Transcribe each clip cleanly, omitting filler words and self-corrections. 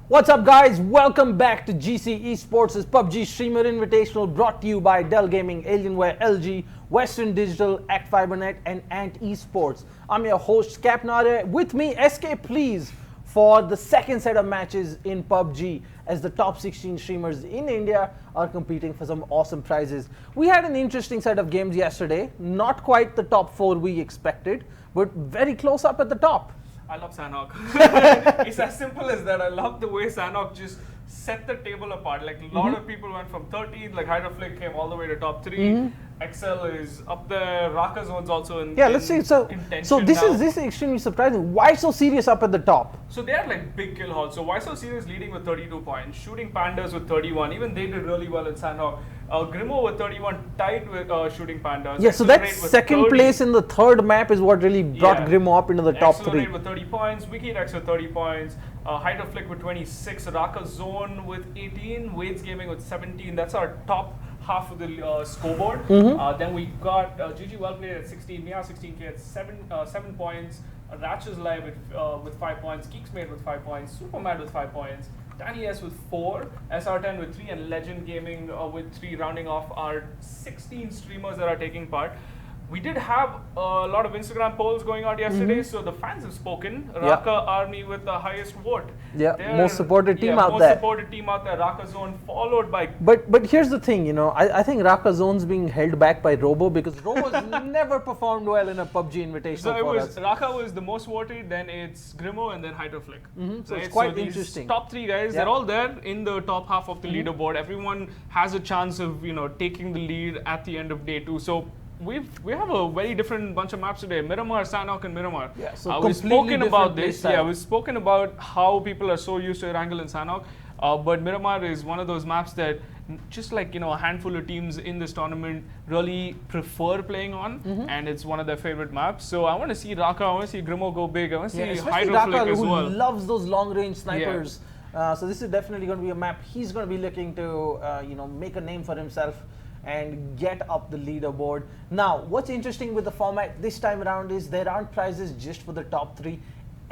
What's up, guys? Welcome back to GC Esports' PUBG Streamer Invitational, brought to you by Dell Gaming, Alienware, LG, Western Digital, Act Fibernet, and Ant Esports. I'm your host, Capnare. With me, SK, please, for the second set of matches in PUBG, as the top 16 streamers in India are competing for some awesome prizes. We had an interesting set of games yesterday. Not quite the top 4 we expected, but very close up at the top. I love Sanhok. It's as simple as that. I love the way Sanhok just set the table apart. Like a lot of people went from 13th, like Hydroflick came all the way to top 3. Excel is up there. Raka Zone's also in. Yeah, let's see. So this is extremely surprising. Why so serious up at the top? So they are like big kill hauls. So why so serious leading with 32 points, shooting Pandas with 31. Even they did really well in Sanhok. Grimo with 31, tied with shooting Pandas. Yeah, so that second place in the third map is what really brought Grimo up into the top 3. Accelerate with 30 points, WikiRex with 30 points, Hydroflick with 26, Raka Zone with 18, Wade's Gaming with 17. That's our top half of the scoreboard. Then we got GG Wellplayed at 16, Mia 16K at 7 points, Ratches Live with 5 points, Geeksmade with 5 points, Supermad with 5 points, Danny S with 4, SR10 with 3, and Legend Gaming with 3, rounding off our 16 streamers that are taking part. We did have a lot of Instagram polls going out yesterday, so the fans have spoken. Raka Army with the highest vote. Yeah, most supported team out there. Most supported team out there, Raka Zone, followed by... But here's the thing, you know, I think Raka Zone's being held back by Robo, because Robo's never performed well in a PUBG Invitational. So Raka was the most voted, then it's Grimo, and then Hydroflick. So it's quite interesting. Top 3 guys, they're all there in the top half of the leaderboard. Everyone has a chance of, you know, taking the lead at the end of day 2. So we have a very different bunch of maps today. Miramar, Sanhok, and Miramar. Yeah, so we've spoken about this. Yeah, we've spoken about how people are so used to Erangel and Sanhok. But Miramar is one of those maps that, just like, you know, a handful of teams in this tournament really prefer playing on, and it's one of their favorite maps. So I want to see Raka, I want to see Grimo go big, I want to see Hydroflick as well. Who loves those long-range snipers. So this is definitely going to be a map he's going to be looking to, you know, make a name for himself and get up the leaderboard. Now, what's interesting with the format this time around is there aren't prizes just for the top 3.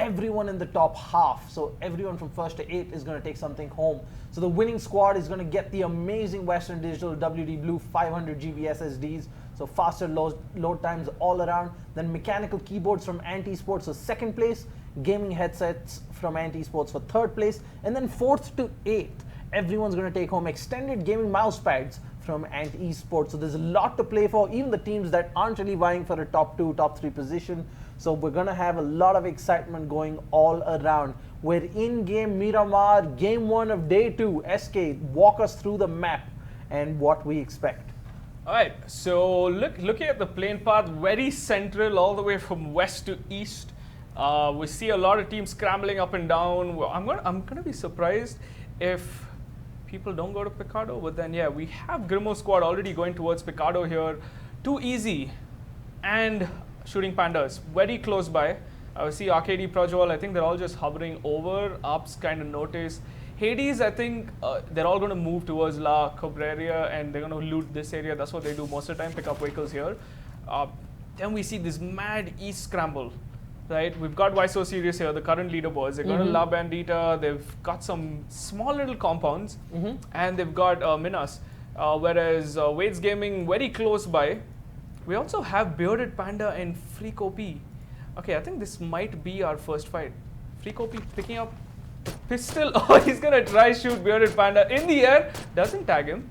Everyone in the top half, so everyone from 1st to 8th is going to take something home. So the winning squad is going to get the amazing Western Digital WD Blue 500 GB SSDs, so faster load times all around. Then mechanical keyboards from Ant Esports for 2nd place, gaming headsets from Ant Esports for 3rd place, and then 4th to 8th, everyone's going to take home extended gaming mouse pads from Ant Esports. So there's a lot to play for, even the teams that aren't really vying for a top 2, top 3 position. So we're going to have a lot of excitement going all around. We're in game Miramar, game 1 of day 2. SK, walk us through the map and what we expect. Alright, so looking at the playing path, very central all the way from west to east. We see a lot of teams scrambling up and down. Well, I'm gonna be surprised if people don't go to Picado, but then yeah, we have Grimo squad already going towards Picado here. Too easy, and shooting Pandas very close by. I see Arcady, Prajwal, I think they're all just hovering over. Ups kind of notice. Hades, I think they're all going to move towards La Cabrera, and they're going to loot this area. That's what they do most of the time, pick up vehicles here. Then we see this mad east scramble. Right, we've got Why So Serious here, the current leaderboards. They've got a La Bandita, they've got some small little compounds, and they've got Minas. Whereas Wade's Gaming very close by. We also have Bearded Panda and Freak OP. Okay, I think this might be our first fight. Freak OP picking up the pistol. Oh, he's gonna try shoot Bearded Panda in the air. Doesn't tag him.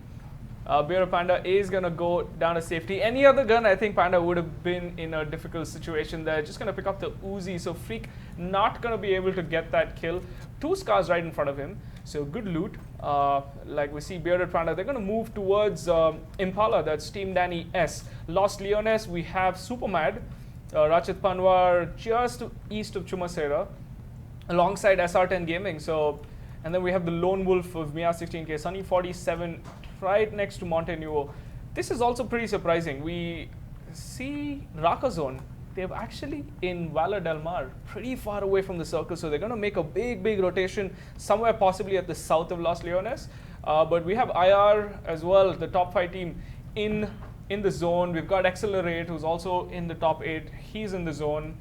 Bearded Panda is going to go down to safety. Any other gun, I think Panda would have been in a difficult situation there. Just going to pick up the Uzi. So Freak not going to be able to get that kill. 2 scars right in front of him. So good loot. Like we see Bearded Panda, they're going to move towards Impala. That's Team Danny S. Lost Leones, we have Supermad. Rachit Panwar just east of Chumasera. Alongside SR10 Gaming. So, and then we have the Lone Wolf of Mia 16K. Sunny 47 right next to Montenuo. This is also pretty surprising. We see Raka Zone. They're actually in Valor Del Mar, pretty far away from the circle. So they're going to make a big rotation somewhere possibly at the south of Los Leones. But we have IR as well, the top 5 team in the zone. We've got Accelerate, who's also in the top 8. He's in the zone.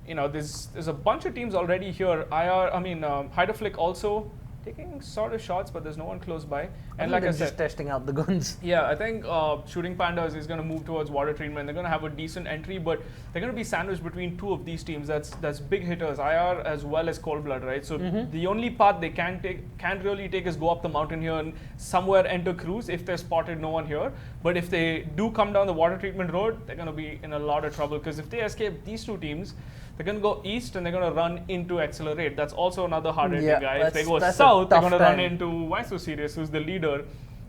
You know, there's a bunch of teams already here. Hydroflick also taking sort of shots, but there's no one close by. And like I said, just testing out the guns. Yeah, I think Shooting Pandas is going to move towards water treatment. They're going to have a decent entry, but they're going to be sandwiched between two of these teams. That's big hitters, IR as well as Cold Blood, right? So the only path they can't really take is go up the mountain here and somewhere enter cruise if they're spotted no one here. But if they do come down the water treatment road, they're going to be in a lot of trouble, because if they escape these two teams, they're going to go east and they're going to run into Accelerate. That's also another hard-hitting guy. If they go south, they're going to run into Why So Serious, who's the leader.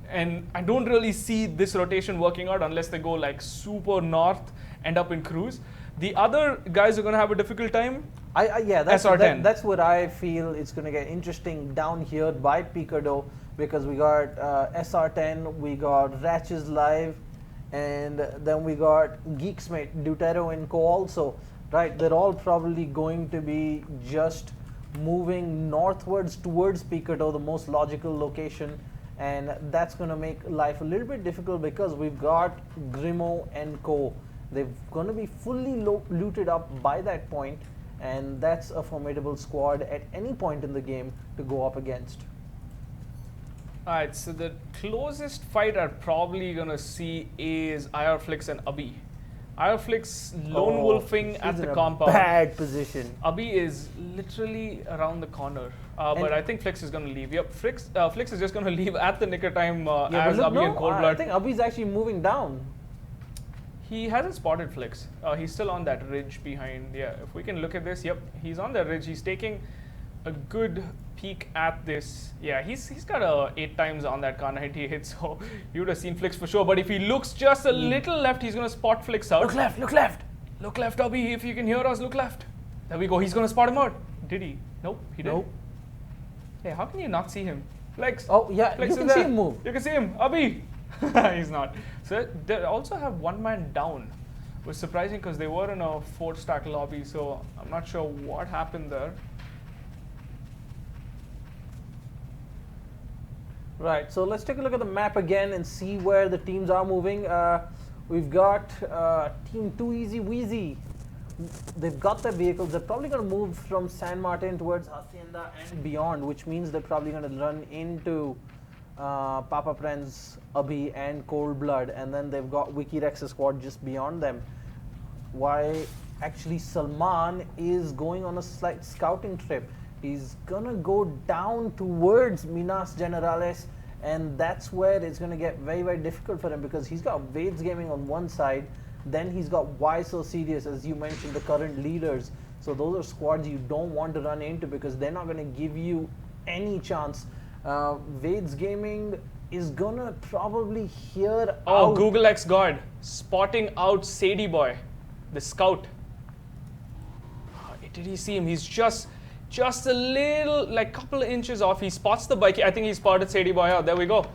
And I don't really see this rotation working out unless they go like super north, end up in cruise. The other guys are going to have a difficult time. That's what I feel. It's going to get interesting down here by Picado, because we got SR10, we got Ratches Live, and then we got Geeksmate, Dutero and Co also. Right, they're all probably going to be just moving northwards towards Picado, the most logical location, and that's going to make life a little bit difficult because we've got Grimo and Co. They're going to be fully looted up by that point, and that's a formidable squad at any point in the game to go up against. Alright, so the closest fight I'm probably going to see is IRFlix and Abhi. IRFlix lone wolfing at the compound. Bad position. Abhi is literally around the corner, but I think Flix is going to leave. Yep, Flix is just going to leave at the nick of time as Abhi and Cold Blood. I think Abhi's actually moving down. He hasn't spotted Flix. He's still on that ridge behind. Yeah, if we can look at this, yep, he's on that ridge. He's taking a good peek at this. Yeah, he's got 8 times on that car 90 hit, so you would have seen Flix for sure. But if he looks just a little left, he's going to spot Flix out. Look left, look left. Look left, Abhi, if you can hear us, look left. There we go, he's going to spot him out. Did he? Nope, he didn't. Nope. Hey, how can you not see him? Flix. Oh, yeah, Flix you can see him move. You can see him, Abhi. He's not. So they also have one man down. It was surprising because they were in a 4-stack lobby, so I'm not sure what happened there. Right, so let's take a look at the map again and see where the teams are moving. We've got Team Too Easy Wheezy. They've got their vehicles. They're probably going to move from San Martin towards Hacienda and beyond, which means they're probably going to run into Papa Pren's, Abhi, and Cold Blood. And then they've got Wiki Rex's squad just beyond them. Why, actually, Salman is going on a slight scouting trip. He's gonna go down towards Minas Generales, and that's where it's gonna get very, very difficult for him, because he's got Vades Gaming on one side, then he's got Why So Serious, as you mentioned, the current leaders. So those are squads you don't want to run into, because they're not gonna give you any chance. Vades Gaming is gonna probably hear out. Oh, Google X God spotting out Sadie Boy, the scout. Did he see him? He's just a little, like couple of inches off. He spots the bike. I think he spotted Sadie Boy out. There we go.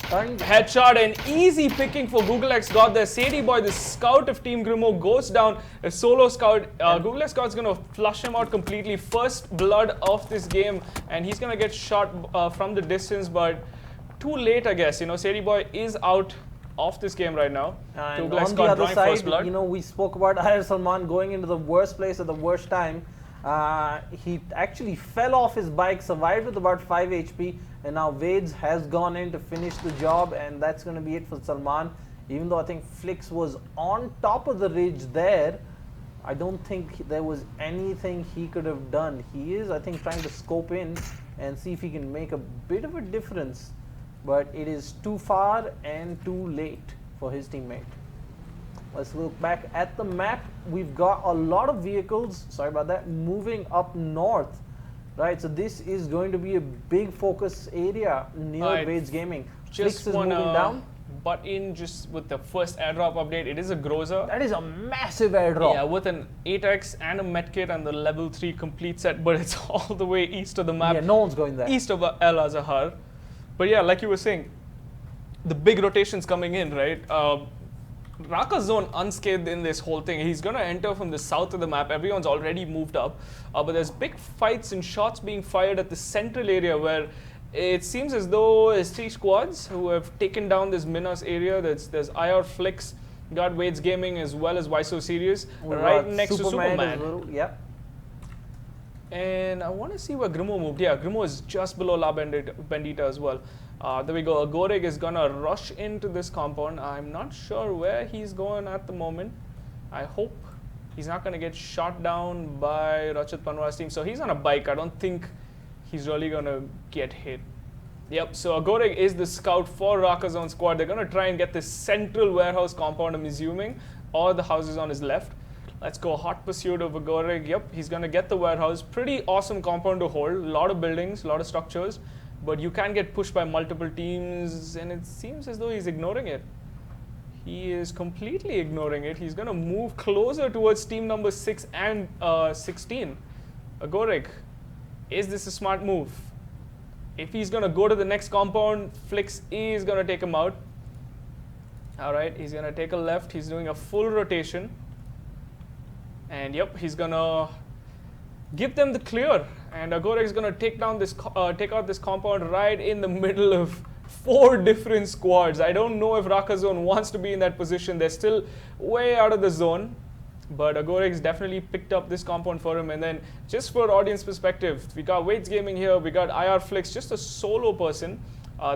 Headshot and easy picking for Google X God there. Sadie Boy, the scout of Team Grimo, goes down. A solo scout. Google X God's going to flush him out completely. First blood of this game, and he's going to get shot from the distance, but too late, I guess. You know, Sadie Boy is out of this game right now. And on the other side, you know, we spoke about Ayar Salman going into the worst place at the worst time. He actually fell off his bike, survived with about 5 HP, and now Vades has gone in to finish the job, and that's going to be it for Salman. Even though I think Flix was on top of the ridge there, I don't think there was anything he could have done. He is, I think, trying to scope in and see if he can make a bit of a difference, but it is too far and too late for his teammate. Let's look back at the map. We've got a lot of vehicles, sorry about that, moving up north. Right, so this is going to be a big focus area near Vades Gaming. Just Flix is moving down. But in just with the first airdrop update, it is a Groza. That is a massive airdrop. Yeah, with an 8x and a medkit and the level 3 complete set, but it's all the way east of the map. Yeah, no one's going there. East of El Azhar. But yeah, like you were saying, the big rotations coming in, right? Raka's zone unscathed in this whole thing. He's going to enter from the south of the map. Everyone's already moved up. But there's big fights and shots being fired at the central area, where it seems as though there's 3 squads who have taken down this Minas area. There's IR Flix, got Vades Gaming, as well as Why So Serious, right next to Superman. As well. Yep. And I want to see where Grimo moved. Yeah, Grimo is just below La Bendita as well. There we go. Agorig is going to rush into this compound. I'm not sure where he's going at the moment. I hope he's not going to get shot down by Rachit Panwar's team. So he's on a bike. I don't think he's really going to get hit. Yep, so Agorig is the scout for Rakazone squad. They're going to try and get this central warehouse compound, I'm assuming, or the houses on his left. Let's go. Hot pursuit of Agorig. Yep, he's going to get the warehouse. Pretty awesome compound to hold. A lot of buildings, a lot of structures. But you can get pushed by multiple teams, and it seems as though he's ignoring it. He is completely ignoring it. He's going to move closer towards team number 6 and 16. Agorig, is this a smart move? If he's going to go to the next compound, Flix is going to take him out. All right, he's going to take a left. He's doing a full rotation. And yep, he's going to give them the clear. And Agorig is going to take out this compound right in the middle of 4 different squads. I don't know if Rakazone wants to be in that position. They're still way out of the zone. But Agorig's definitely picked up this compound for him. And then just for audience perspective, we got Waits Gaming here. We got IR Flix, just a solo person.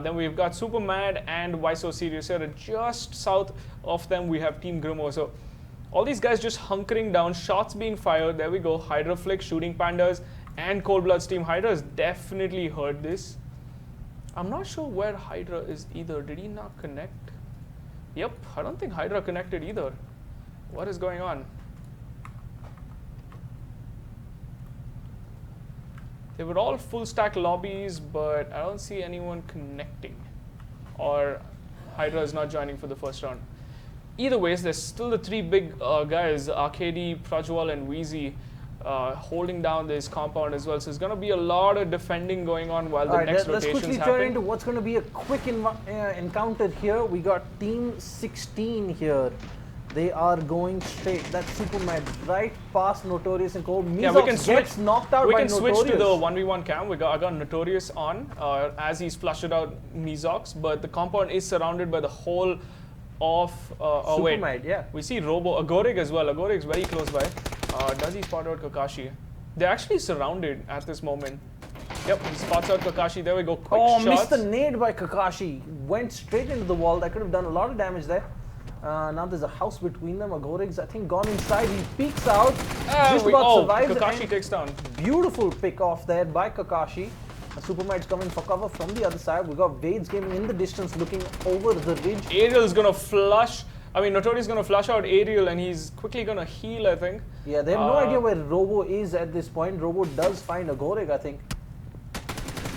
Then we've got Super Mad and Why So Serious here. And just south of them, we have Team Grimo. So all these guys just hunkering down, shots being fired. There we go. Hydra Flix, Shooting Pandas, and Cold Blood's team. Hydra has definitely heard this. I'm not sure where Hydra is either. Did he not connect? Yep, I don't think Hydra connected either. What is going on? They were all full stack lobbies, but I don't see anyone connecting. Or Hydra is not joining for the first round. Either ways, there's still the 3 big guys, Arcady, Prajwal, and Wheezy, holding down this compound as well. So there's going to be a lot of defending going on while the next rotations happen. Let's quickly turn into what's going to be a quick encounter here. We got Team 16 here. They are going straight. That's Super Mad right past Notorious and Cole. Yeah, we can gets knocked out by Notorious. We can switch to the 1v1 cam. I got Notorious on as he's flushed out Mizox, but the compound is surrounded by the whole of... Super Mad, yeah. We see Agorig as well. Agorig's very close by. Does he spot out Kakashi? They're actually surrounded at this moment. Yep, he spots out Kakashi. There we go. Quick shots. Missed the nade by Kakashi. Went straight into the wall. That could have done a lot of damage there. Now there's a house between them. Agorig's, I think, gone inside. He peeks out. Just about survives. Kakashi takes down. Beautiful pick off there by Kakashi. Supermad's coming for cover from the other side. We got Waits Gaming in the distance looking over the ridge. Ariel's going to flush. Notorious is going to flush out Ariel, and he's quickly going to heal, I think. Yeah, they have no idea where Robo is at this point. Robo does find Agorig, I think.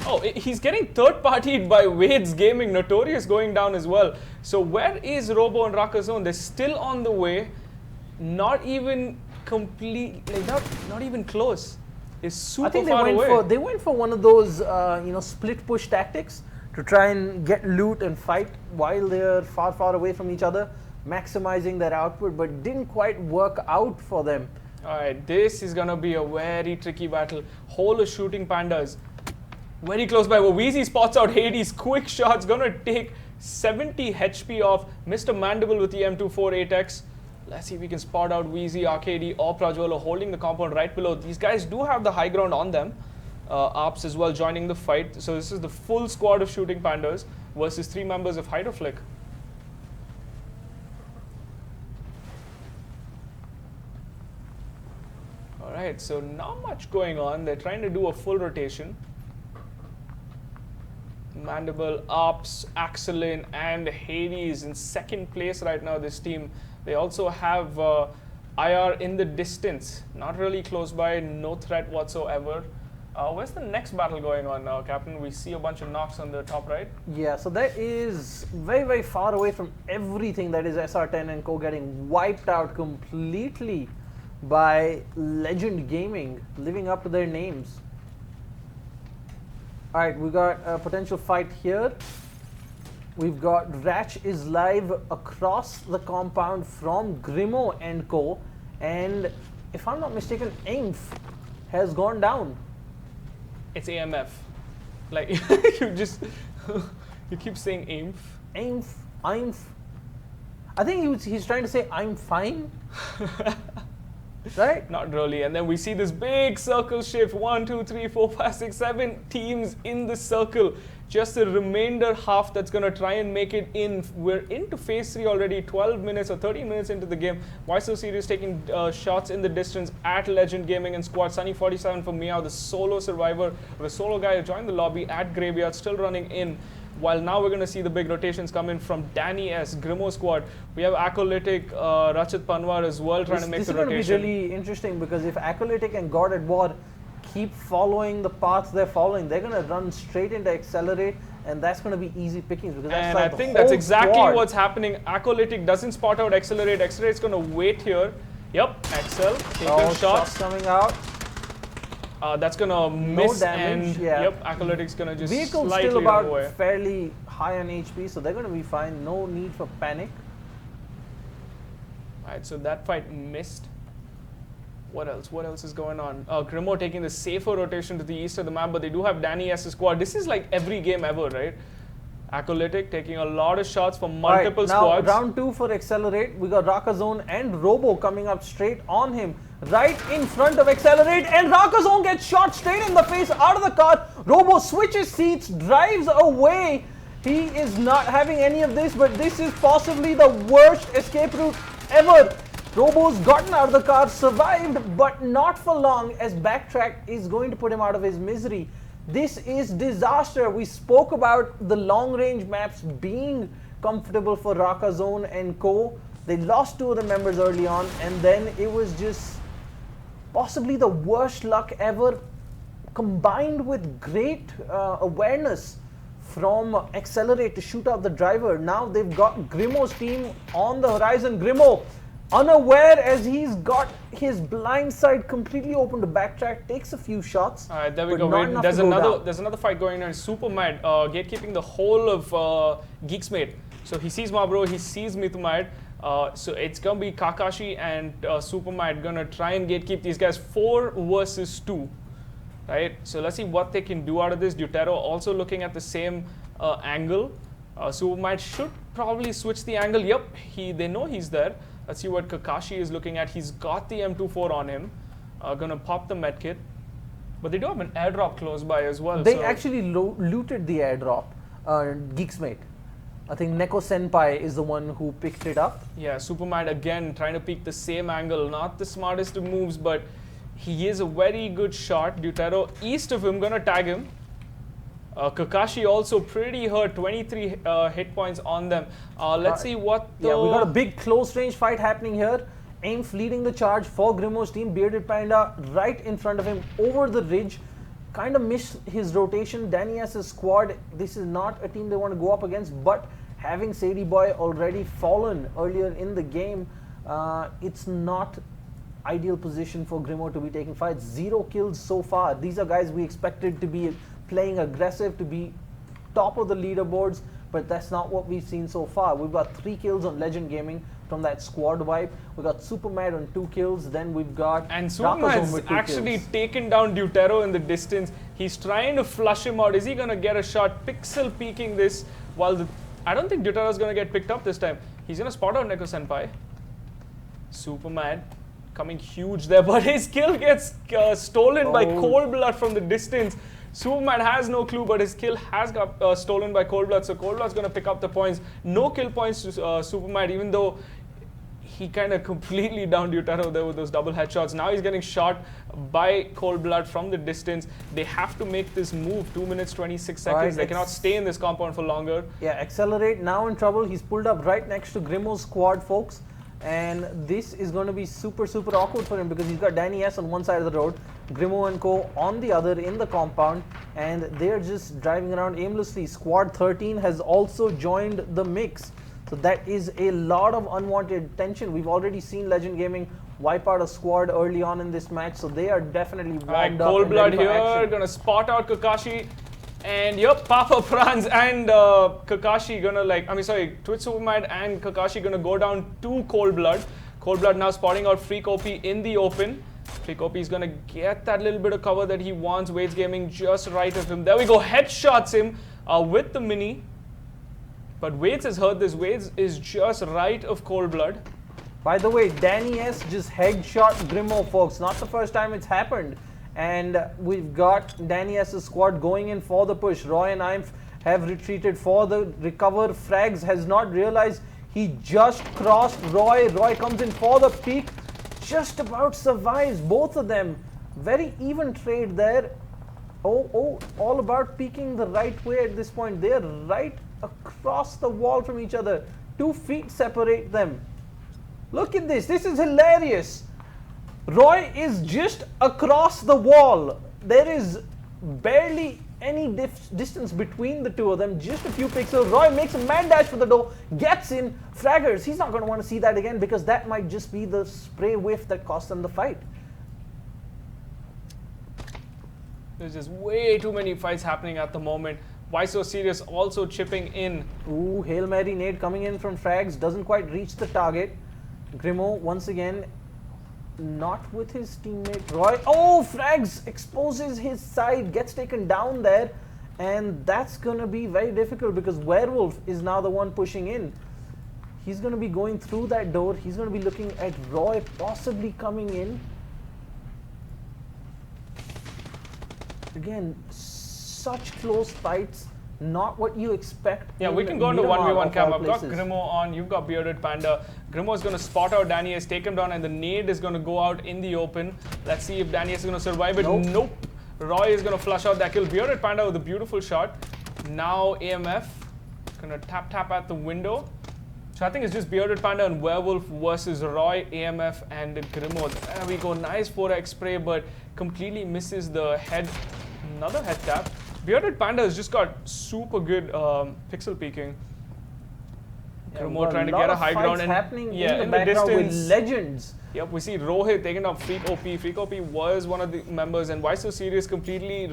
Oh, he's getting third-partied by Waits Gaming. Notorious going down as well. So where is Robo and Rakazone? They're still on the way. Not even complete, not even close. It's super far away. They went for one of those, split push tactics to try and get loot and fight while they're far, far away from each other, maximizing their output, but didn't quite work out for them. All right, this is going to be a very tricky battle. Whole of Shooting Pandas. Very close by. Wheezy spots out Hades. Quick shots. Going to take 70 HP off Mr. Mandible with the M24 8X. Let's see if we can spot out Wheezy, Arcady, or Prajwala holding the compound right below. These guys do have the high ground on them. Arps as well joining the fight. So this is the full squad of Shooting Pandas versus 3 members of Hydroflick. Alright, so not much going on. They're trying to do a full rotation. Mandible, Arps, Axelin, and Hades in 2nd place right now, this team. They also have IR in the distance. Not really close by, no threat whatsoever. Where's the next battle going on now, Captain? We see a bunch of knocks on the top right. Yeah, so that is very, very far away from everything. That is SR10 and Co getting wiped out completely by Legend Gaming, living up to their names. All right, we got a potential fight here. We've got Ratch is live across the compound from Grimo and Co. And if I'm not mistaken, AIMF has gone down. It's AMF. Like, you keep saying AIMF. AIMF. I think he's trying to say I'm fine. right? Not really. And then we see this big circle shift. 1, 2, 3, 4, 5, 6, 7 teams in the circle. Just the remainder half that's going to try and make it in. We're into phase 3 already, 12 minutes or 13 minutes into the game. Why So Serious taking shots in the distance at Legend Gaming and Squad. Sunny47 for Meow, the solo survivor, the solo guy who joined the lobby at Graveyard, still running in. While now we're going to see the big rotations come in from Danny S, Grimo Squad. We have Acolytic, Rachit Panwar as well trying to make the rotation. This is going to be really interesting because if Acolytic and God at War keep following the paths they're following, they're going to run straight into Accelerate, and that's going to be easy pickings. Because that's and like I think that's exactly what's happening. Acolytic doesn't spot out Accelerate. Accelerate's going to wait here. Yep, Axel taking shots coming out. That's going to miss, damage, and yep, Acolytic's going to just Vehicle's slightly still about run away. fairly high on HP, so they're going to be fine. No need for panic. Alright, so that fight missed. What else? What else is going on? Grimo taking the safer rotation to the east of the map, but they do have Danny S' squad. This is like every game ever, right? Acolytic taking a lot of shots from multiple squads. Now round 2 for Accelerate. We got Raka Zone and Robo coming up straight on him. Right in front of Accelerate, and Raka Zone gets shot straight in the face out of the car. Robo switches seats, drives away. He is not having any of this, but this is possibly the worst escape route ever. Robo's gotten out of the car, survived, but not for long, as Backtrack is going to put him out of his misery. This is disaster. We spoke about the long-range maps being comfortable for Raka Zone and co. They lost 2 of the members early on, and then it was just possibly the worst luck ever, combined with great awareness from Accelerate to shoot out the driver. Now they've got Grimo's team on the horizon. Grimo, unaware as he's got his blind side completely open to Backtrack, takes a few shots. All right, there we go. Wait, there's another fight going on. Super Mad gatekeeping the whole of Geeksmate. So he sees Mabro, he sees Mithumad. So it's gonna be Kakashi and Super Mad gonna try and gatekeep these guys 4 versus 2. Right, so let's see what they can do out of this. Deutero also looking at the same angle. Supermat should probably switch the angle. Yep, they know he's there. Let's see what Kakashi is looking at. He's got the M24 on him. Gonna pop the medkit. But they do have an airdrop close by as well. They actually looted the airdrop, Geeksmate. I think Neko Senpai is the one who picked it up. Yeah, Supermat again trying to peek the same angle. Not the smartest of moves, but he is a very good shot. Deutero east of him, gonna tag him. Kakashi also pretty hurt, 23 hit points on them. Let's see what the... Yeah, we got a big close range fight happening here. Aimf leading the charge for Grimo's team. Bearded Panda right in front of him over the ridge. Kind of missed his rotation. Danny S.'s squad, this is not a team they want to go up against, but having Sadie Boy already fallen earlier in the game, it's not ideal position for Grimo to be taking fights. 0 kills so far. These are guys we expected to be playing aggressive, to be top of the leaderboards, but that's not what we've seen so far. We've got 3 kills on Legend Gaming from that squad wipe. We got Supermad on 2 kills. Then we've got and Supermad's actually taken down Deutero in the distance. He's trying to flush him out. Is he gonna get a shot? Pixel peeking this while I don't think Deutero's gonna get picked up this time. He's gonna spot out Neko Senpai. Supermad coming huge there, but his kill gets stolen by Cold Blood from the distance. Superman has no clue, but his kill has got stolen by Cold Blood, so Cold Blood's going to pick up the points. No kill points to Superman, even though he kind of completely downed Deutero there with those double headshots. Now he's getting shot by Cold Blood from the distance. They have to make this move. 2 minutes, 26 seconds. Right, they cannot stay in this compound for longer. Yeah, Accelerate now in trouble. He's pulled up right next to Grimo's squad, folks. And this is going to be super, super awkward for him because he's got Danny S on one side of the road, Grimo and Co on the other in the compound, and they're just driving around aimlessly. Squad 13 has also joined the mix. So that is a lot of unwanted tension. We've already seen Legend Gaming wipe out a squad early on in this match, so they are definitely warmed up. Cold Blood here, gonna spot out Kakashi. And yep, Papa Franz and Kakashi gonna Twitch Supermad and Kakashi gonna go down to Cold Blood. Cold Blood now spotting out Freak OP in the open. Freak OP is gonna get that little bit of cover that he wants. Wade's Gaming just right of him. There we go, headshots him with the mini. But Wade's has heard this. Wade's is just right of Cold Blood. By the way, Danny S just headshot Grimo, folks. Not the first time it's happened. And we've got Danny S's squad going in for the push. Roy and I have retreated for the recover. Frags has not realized he just crossed Roy. Roy comes in for the peak. Just about survives. Both of them. Very even trade there. Oh, all about peeking the right way at this point. They're right across the wall from each other. 2 feet separate them. Look at this. This is hilarious. Roy is just across the wall. There is barely any distance between the two of them. Just a few pixels. Roy makes a mad dash for the door. Gets in. Fraggers. He's not going to want to see that again because that might just be the spray whiff that cost them the fight. There's just way too many fights happening at the moment. Why So Serious also chipping in. Ooh, Hail Mary nade coming in from Frags. Doesn't quite reach the target. Grimo once again not with his teammate Roy. Oh, Frags exposes his side. Gets taken down there. And that's going to be very difficult because Werewolf is now the one pushing in. He's going to be going through that door. He's going to be looking at Roy possibly coming in. Again, such close fights, not what you expect. Yeah, we can go into 1v1 cam. I've got Grimo on, you've got Bearded Panda. Grimo is going to spot out Danny S, take him down, and the nade is going to go out in the open. Let's see if Danny S is going to survive it. Nope. Roy is going to flush out that kill. Bearded Panda with a beautiful shot. Now AMF going to tap at the window. So I think it's just Bearded Panda and Werewolf versus Roy, AMF, and Grimo. There we go. Nice 4x spray, but completely misses the head. Another head tap. Bearded Panda has just got super good pixel peeking. Grimo trying to get a high ground and happening in the distance with legends. Yep, we see Rohit taking up Freak OP. Freak OP was one of the members, and Why So Serious completely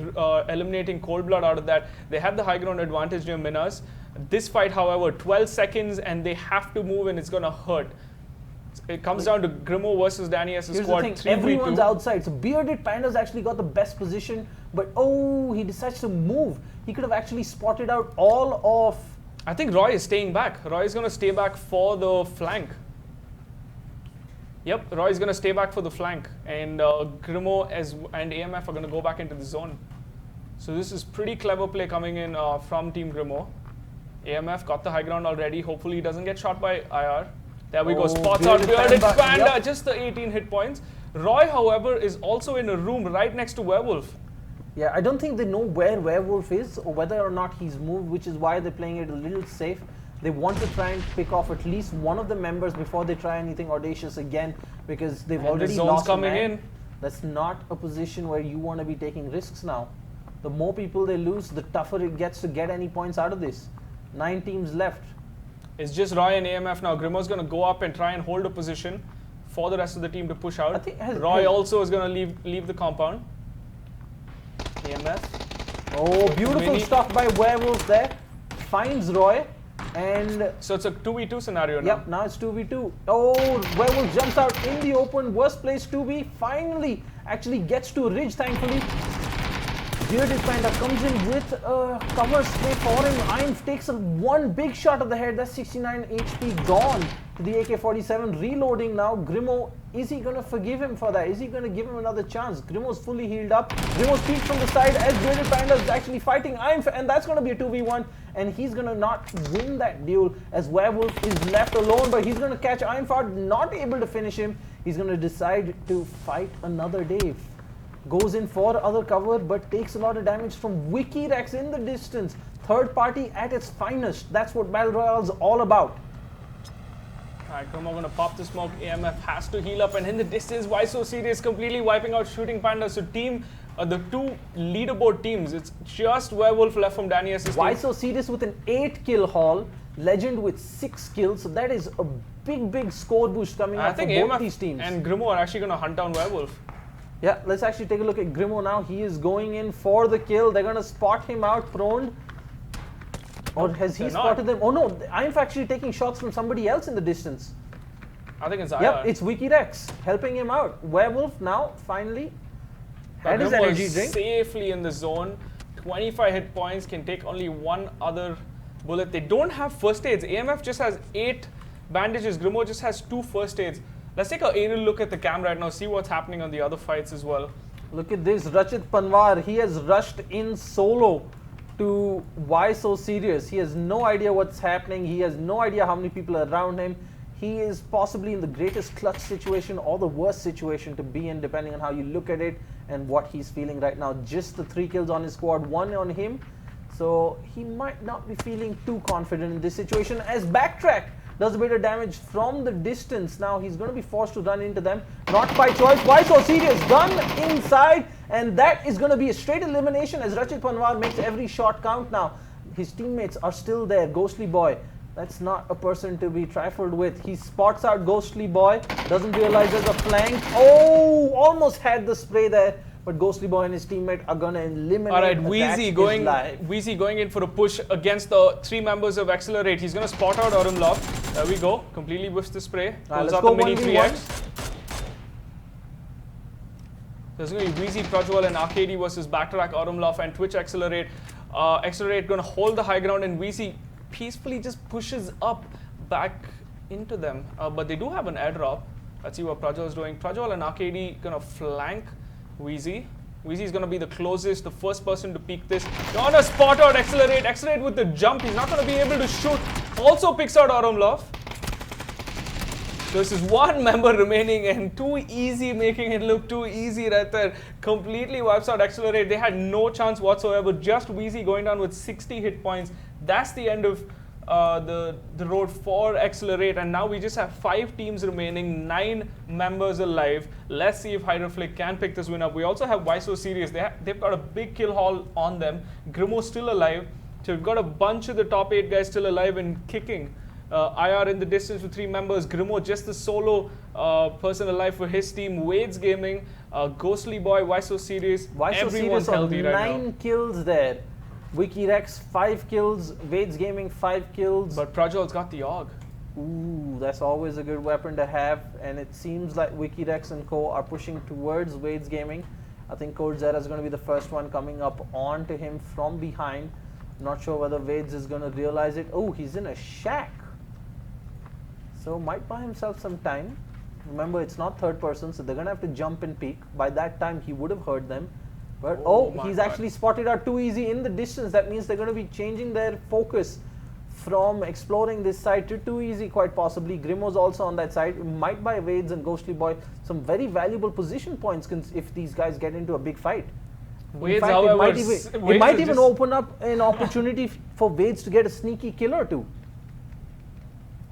eliminating Cold Blood out of that. They had the high ground advantage near Minas. This fight, however, 12 seconds, and they have to move, and it's going to hurt. It comes down to Grimo versus Danny S's squad. Here's the thing, everyone's outside. So Bearded Panda's actually got the best position, but he decides to move. He could have actually spotted out all of... I think Roy is staying back. Roy is going to stay back for the flank. Yep, Roy is going to stay back for the flank. And Grimo and AMF are going to go back into the zone. So this is pretty clever play coming in from Team Grimo. AMF got the high ground already. Hopefully he doesn't get shot by IR. There we go, spots out Bearded Panda, just the 18 hit points. Roy, however, is also in a room right next to Werewolf. Yeah, I don't think they know where Werewolf is or whether or not he's moved, which is why they're playing it a little safe. They want to try and pick off at least one of the members before they try anything audacious again, because they've already lost a man. That's not a position where you want to be taking risks now. The more people they lose, the tougher it gets to get any points out of this. 9 teams left. It's just Roy and AMF now. Grimo's going to go up and try and hold a position for the rest of the team to push out. Roy also is going to leave the compound. AMF. Oh, beautiful stuff by Werewolf there. Finds Roy. And so it's a 2v2 scenario now. Yep, now it's 2v2. Oh, Werewolf jumps out in the open. Worst place 2v. Finally, actually gets to Ridge, thankfully. Bearded Panda comes in with a cover spray for him. Ainf takes one big shot of the head. That's 69 HP gone to the AK-47. Reloading now. Grimo, is he going to forgive him for that? Is he going to give him another chance? Grimo's fully healed up. Grimo's peeked from the side as Bearded Panda is actually fighting Ainf, and that's going to be a 2v1. And he's going to not win that duel as Werewolf is left alone, but he's going to catch Ainf out, not able to finish him. He's going to decide to fight another day. Goes in for other cover, but takes a lot of damage from Wiki Rex in the distance. Third party at its finest. That's what Battle Royale is all about. Alright, Grimo going to pop the smoke. AMF has to heal up, and in the distance, Why So Serious completely wiping out Shooting Panda. So the two leaderboard teams, it's just Werewolf left from Danny S's team. Why So Serious with an 8 kill haul, Legend with 6 kills. So that is a big score boost coming out for both these teams. And Grimo are actually going to hunt down Werewolf. Yeah, let's actually take a look at Grimo now. He is going in for the kill. They're going to spot him out prone. Or has he spotted them? Oh no, I'm actually taking shots from somebody else in the distance. I think it's IR. Yep, it's Wiki Rex helping him out. Werewolf now, finally, had his energy drink. Safely in the zone. 25 hit points, can take only one other bullet. They don't have first aids. AMF just has 8 bandages. Grimo just has 2 first aids. Let's take an aerial look at the cam right now, see what's happening on the other fights as well. Look at this, Rachit Panwar, he has rushed in solo to Why So Serious. He has no idea what's happening. He has no idea how many people are around him. He is possibly in the greatest clutch situation or the worst situation to be in, depending on how you look at it and what he's feeling right now. Just the 3 kills on his squad, 1 on him. So he might not be feeling too confident in this situation, as Backtrack does a bit of damage from the distance. Now he's going to be forced to run into them. Not by choice. Why So Serious? Gun inside. And that is going to be a straight elimination as Rachit Panwar makes every shot count now. His teammates are still there. Ghostly Boy. That's not a person to be trifled with. He spots out Ghostly Boy. Doesn't realize there's a flank. Oh, almost had the spray there. But Ghostly Boy and his teammate are going to eliminate. All right, Wheezy going in for a push against the 3 members of Accelerate. He's going to spot out Autumnlock. There we go. Completely whiffs the spray. Pulls out the mini 3x. There's going to be Wheezy, Prajwal and Arcady versus Backtrack, Autumnlock and Twitch Accelerate. Accelerate going to hold the high ground and Wheezy peacefully just pushes up back into them. But they do have an airdrop. Let's see what Prajwal is doing. Prajwal and Arcady going to flank Wheezy. Wheezy is going to be the closest, the first person to peek this. On a spot out Accelerate. Accelerate with the jump. He's not going to be able to shoot. Also picks out Autumnlock. This is 1 member remaining and too easy, making it look too easy right there. Completely wipes out Accelerate. They had no chance whatsoever. Just Wheezy going down with 60 hit points. That's the end of the road for Accelerate, and now we just have 5 teams remaining, 9 members alive. Let's see if Hydroflick can pick this win up. We also have Why So Serious. They've got a big kill haul on them. Grimo still alive. So we've got a bunch of the top 8 guys still alive and kicking. IR in the distance with 3 members. Grimo just the solo person alive for his team. Wade's Gaming, Ghostly Boy, Why So Serious. Everyone's healthy right now. 9 kills there. WikiRex 5 kills, Wade's Gaming 5 kills. But Prajwal's got the AUG. Ooh, that's always a good weapon to have. And it seems like WikiRex and Co are pushing towards Wade's Gaming. I think Codezera is going to be the first one coming up onto him from behind. Not sure whether Wade's is going to realize it. Oh, he's in a shack. So might buy himself some time. Remember, it's not third person, so they're going to have to jump and peek. By that time, he would have heard them. But he's actually spotted out Too Easy in the distance. That means they're going to be changing their focus from exploring this side to Too Easy, quite possibly. Grimo's also on that side. Might buy Wade's and Ghostly Boy some very valuable position points if these guys get into a big fight. In fact, it might even open up an opportunity for Wade's to get a sneaky kill or 2.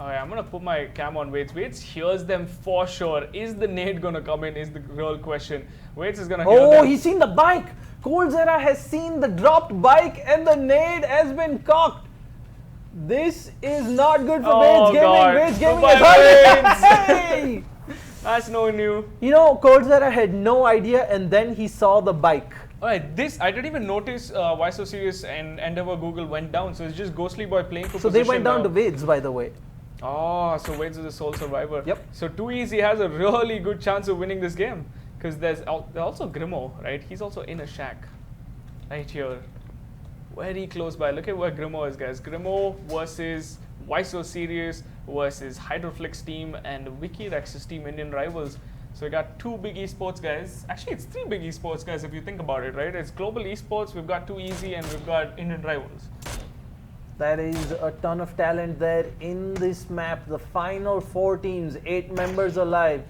Alright, I'm going to put my cam on Wade's. Wade's hears them for sure. Is the nade going to come in is the real question. Wade's is going to hear them. Oh, he's seen the bike. Coldzera has seen the dropped bike and the nade has been cocked. This is not good for Wade's Gaming. Wade's Gaming has Hey! That's no new. You know, Coldzera had no idea and then he saw the bike. Alright, I didn't even notice Why So Serious and Endeavor Google went down. So it's just Ghostly Boy playing for position. So they went down to Wade's, by the way. Oh, so Wade's is the sole survivor. Yep. So Too Easy has a really good chance of winning this game. Because there's also Grimo, right? He's also in a shack. Right here. Very close by. Look at where Grimo is, guys. Grimo versus Why So Serious versus Hydroflix team and WikiRex's team, Indian rivals. So we got 2 big esports guys. Actually, it's 3 big esports guys if you think about it, right? It's global esports, we've got Too Easy, and we've got Indian rivals. That is a ton of talent there in this map. The final 4 teams, 8 members alive.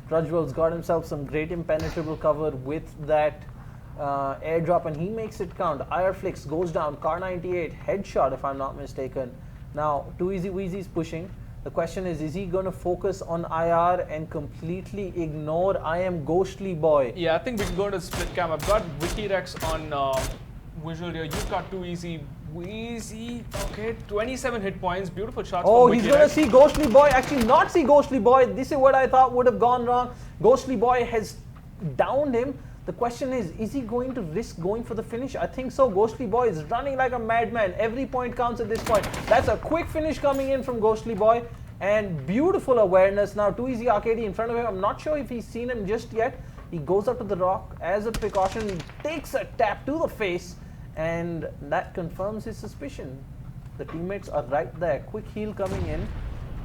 Prajwal's got himself some great impenetrable cover with that airdrop, and he makes it count. Ireflix goes down, Car98, headshot if I'm not mistaken. Now, Too Easy Wheezy's pushing. The question is he going to focus on IR and completely ignore I am Ghostly Boy? Yeah, I think we can go to split cam. I've got WikiRex on visual here. You've got Too Easy. Wheezy, okay, 27 hit points, beautiful shots. Oh, he's going to see Ghostly Boy, actually not see Ghostly Boy. This is what I thought would have gone wrong. Ghostly Boy has downed him. The question is he going to risk going for the finish? I think so. Ghostly Boy is running like a madman. Every point counts at this point. That's a quick finish coming in from Ghostly Boy. And beautiful awareness. Now, Too Easy Arcade in front of him. I'm not sure if he's seen him just yet. He goes up to the rock as a precaution, takes a tap to the face. And that confirms his suspicion. The teammates are right there. Quick heal coming in.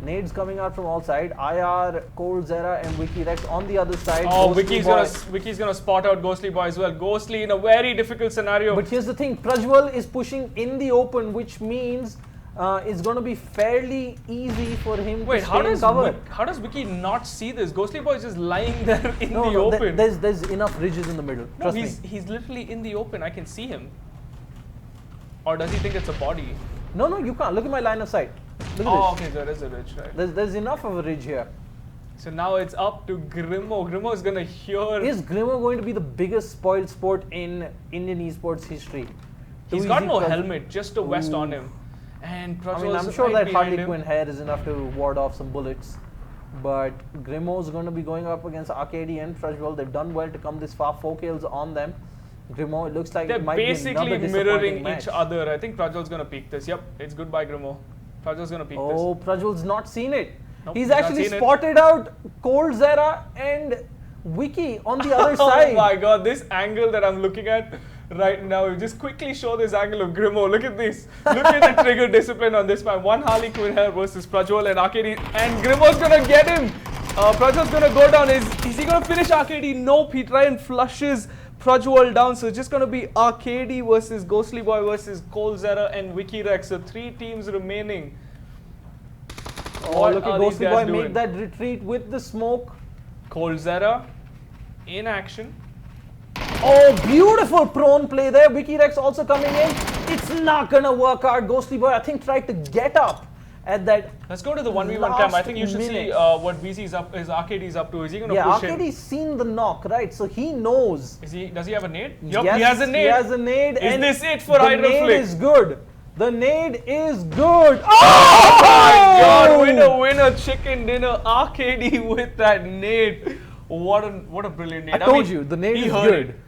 Nades coming out from all sides. IR, Cold Zera, and Wiki Rex on the other side. Oh, Ghostly Wiki's gonna spot out Ghostly Boy as well. Ghostly in a very difficult scenario. But here's the thing, Prajwal is pushing in the open, which means it's going to be fairly easy for him to stay in cover. How does Wiki not see this? Ghostly Boy is just lying there in the No, open. there's enough ridges in the middle. No, Trust me. he's literally in the open. I can see him. Or does he think it's a body? No, you can't. Look at my line of sight. Look at Oh, this. okay, there is a ridge, right? There's enough of a ridge here. So now it's up to Grimo. Grimo is gonna hear. Is Grimo going to be the biggest spoiled sport in Indian esports history? He's got no helmet, just a vest on him. And I mean, Prajwal's I'm sure right that Harley behind him. Quinn hair is enough to ward off some bullets. But Grimo's going to be going up against Arcady and Prajwal. They've done well to come this far. 4 kills on them. Grimo, it looks like They're it might be basically another mirroring disappointing each match. other. I think Prajwal's gonna peek this. Yep, it's goodbye Grimo. Prajwal's gonna peek this. Oh, Prajwal's not seen it. Nope, He's he's not actually seen it. spotted out Cold Zera and Wiki on the other side. Oh my god, this angle that I'm looking at right now, we just quickly show this angle of Grimo. Look at this. Look at the trigger discipline on this man. One Harley Quinn hair versus Prajwal and Arcady. And Grimo's gonna get him. Prajwal's gonna go down. Is he gonna finish Arcady? Nope, he try and flushes Prajwal down. So it's just gonna be Arcady versus Ghostly Boy versus Cold Zera and Wiki Rex. So 3 teams remaining. Oh, What look are at these Ghostly guys Boy doing? make that retreat with the smoke. Cold Zera in action. Oh, beautiful prone play there. Wiki Rex also coming in. It's not gonna work out. Ghostly Boy, I think, tried to get up at that. Let's go to the 1v1 last cam. I think you should see minute. what VC's up, is Arcady's up to. Is he gonna Yeah, push him? Arcady's seen the knock, right? So he knows. Does he have a nade? Yup, Yes, he has a nade. He has a nade. Is and this it for the Hydro nade Flick? is good. The nade is good. Oh my god, Oh! winner, chicken dinner. Arcady with that nade. What a brilliant nade. I told you, the nade he is heard good. it.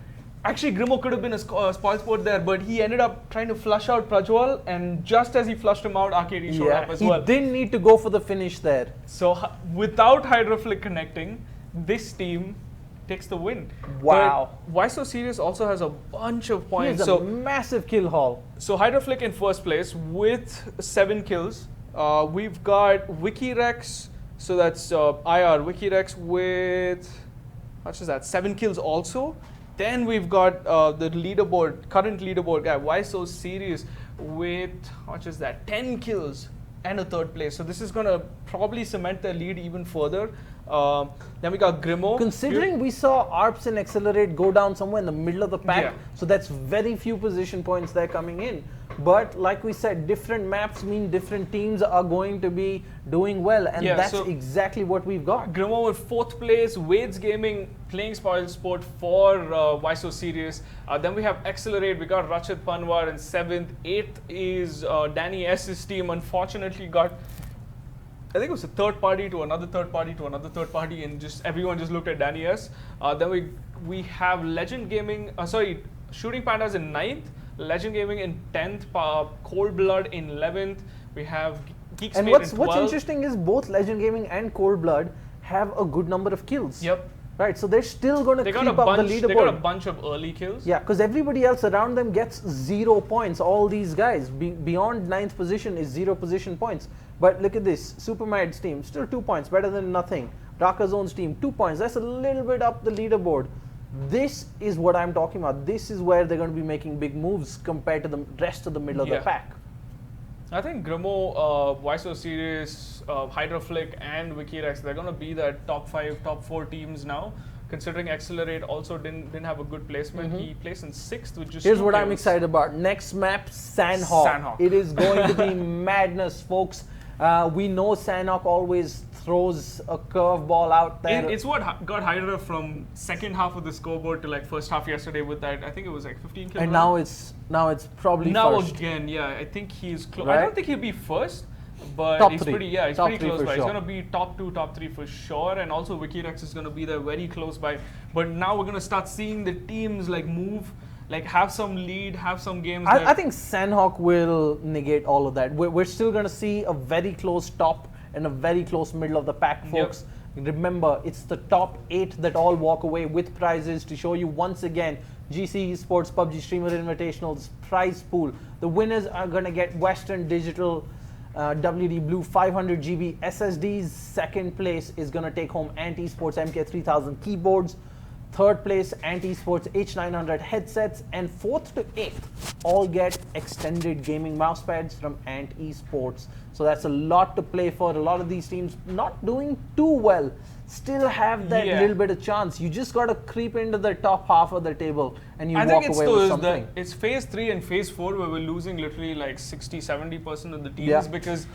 Actually, Grimo could have been a spoil sport there, but he ended up trying to flush out Prajwal, and just as he flushed him out, Arcady showed up as he well. didn't need to go for the finish there. So without Hydroflick connecting, this team takes the win. Wow. But Why So Serious also has a bunch of He points. has a massive kill haul. So Hydroflick in first place with 7 kills. We've got Wikirex, so that's IR. Wikirex with, how much is that? 7 kills also. Then we've got the current leaderboard guy, Why So Serious, with, how much is that? 10 kills and a 3rd place. So this is going to probably cement their lead even further. Then we got Grimo. Considering we saw ARPS and Accelerate go down somewhere in the middle of the pack, Yeah. so that's very few position points there coming in. But like we said, different maps mean different teams are going to be doing well, and Yeah, that's so exactly what we've got. Grimo with 4th place, Wade's Gaming playing spoil sport for Why So Serious. Then we have Accelerate, we got Rachit Panwar in 7th. 8th is Danny S's team, unfortunately got, I think it was a 3rd party to another 3rd party to another 3rd party, and just everyone just looked at Danny S. Then we have Legend Gaming, Shooting Pandas in 9th, Legend Gaming in 10th, Cold Blood in 11th. We have Geeks And Made what's in 12th. interesting is both Legend Gaming and Cold Blood have a good number of kills. Yep. Right, so they're still going to They keep got a up the bunch. leaderboard. They got a bunch of early kills. Yeah, because everybody else around them gets 0 points. All these guys beyond 9th position is 0 position points. But look at this, Supermad's team still 2 points, better than nothing. Darker Zone's team 2 points. That's a little bit up the leaderboard. This is what I'm talking about. This is where they're going to be making big moves compared to the rest of the middle of the pack. I think Grimo, Why So Serious, Hydroflick, and Wikirex, they're going to be the top 5, top 4 teams now. Considering Accelerate also didn't have a good placement. He placed in 6th with just Here's 2 what I'm kills. excited about. Next map, Sandhawk. Sandhawk. It is going to be madness, folks. We know Sandhawk always throws a curveball out there. It's what got Hydra from second half of the scoreboard to like first half yesterday with that. I think it was like 15 kills. And now it's probably now first. again, yeah. I think he's close. Right? I don't think he'll be first, but Top he's 3. pretty. Yeah, he's Top pretty 3 close for by. sure. He's gonna be top 2, top 3 for sure, and also Wikirex is gonna be there very close by. But now we're gonna start seeing the teams like move, like have some lead, have some games. I think Sandhawk will negate all of that. We're still going to see a very close top and a very close middle of the pack, folks. Remember, it's the top 8 that all walk away with prizes to show you once again GC Esports PUBG Streamer Invitational's prize pool. The winners are going to get Western Digital WD Blue 500 GB SSDs. Second place is going to take home Esports MK3000 keyboards. Third place, Esports H900 headsets. And fourth to eighth all get extended gaming mousepads from Esports. So that's a lot to play for. A lot of these teams not doing too well still have that little bit of chance. You just got to creep into the top half of the table and you walk away with something. It's phase 3 and phase 4 where we're losing literally like 60-70% of the teams because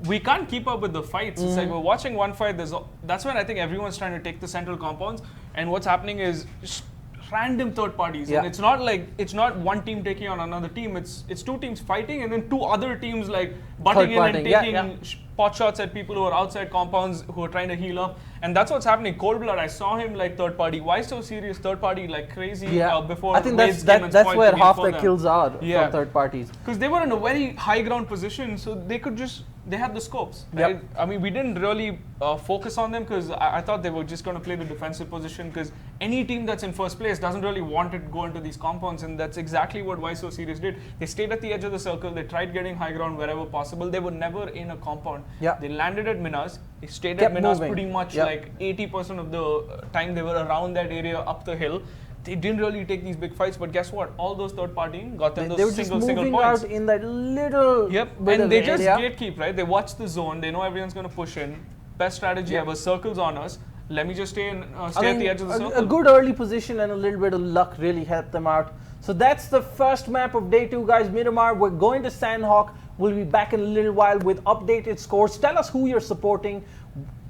we can't keep up with the fights. It's like we're watching one fight. That's when I think everyone's trying to take the central compounds, and what's happening is just random third parties. And it's not one team taking on another team. It's two teams fighting, and then two other teams like butting in and taking pot shots at people who are outside compounds who are trying to heal up. And that's what's happening. Cold Blood, I saw him like third party. Why so serious third party like crazy before? I think that's where half the kills are from third parties. Because they were in a very high ground position, so they could just. They had the scopes. Right? I mean, we didn't really focus on them because I thought they were just going to play the defensive position because any team that's in first place doesn't really want to go into these compounds, and that's exactly what Why So Serious did. They stayed at the edge of the circle. They tried getting high ground wherever possible. They were never in a compound. They landed at Minas. They stayed at Minas pretty much like 80% of the time. They were around that area up the hill. They didn't really take these big fights, but guess what? All those third party got them those single points. They were just moving out in that little bit and they of just area. gatekeep, right? They watch the zone. They know everyone's going to push in. Best strategy ever. Circles on us. Let me just stay at the edge of the circle. A good early position and a little bit of luck really helped them out. So that's the first map of day 2, guys. Miramar. We're going to Sandhawk. We'll be back in a little while with updated scores. Tell us who you're supporting.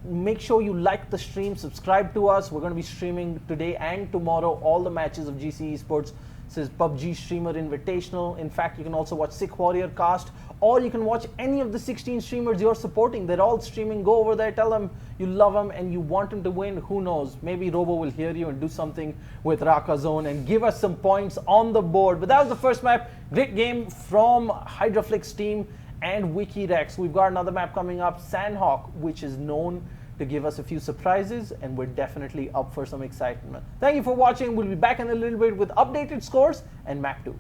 Make sure you like the stream, subscribe to us. We're going to be streaming today and tomorrow all the matches of GC Esports. This is PUBG Streamer Invitational. In fact, you can also watch Sick Warrior Cast, or you can watch any of the 16 streamers you're supporting. They're all streaming. Go over there, tell them you love them and you want them to win. Who knows? Maybe Robo will hear you and do something with Raka Zone and give us some points on the board. But that was the first map. Great game from Hydraflix team and WikiRex. We've got another map coming up, Sandhawk, which is known to give us a few surprises, and we're definitely up for some excitement. Thank you for watching. We'll be back in a little bit with updated scores and map 2.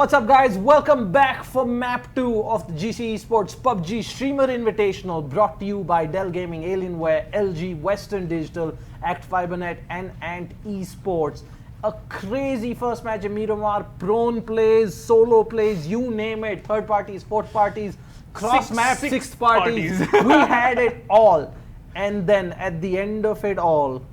What's up, guys? Welcome back for map 2 of the GC Esports PUBG Streamer Invitational, brought to you by Dell Gaming, Alienware, LG, Western Digital, Act Fibernet, and Ant Esports. A crazy first match in Miramar, prone plays, solo plays, you name it, third parties, fourth parties, cross map, sixth parties. We had it all. And then at the end of it all,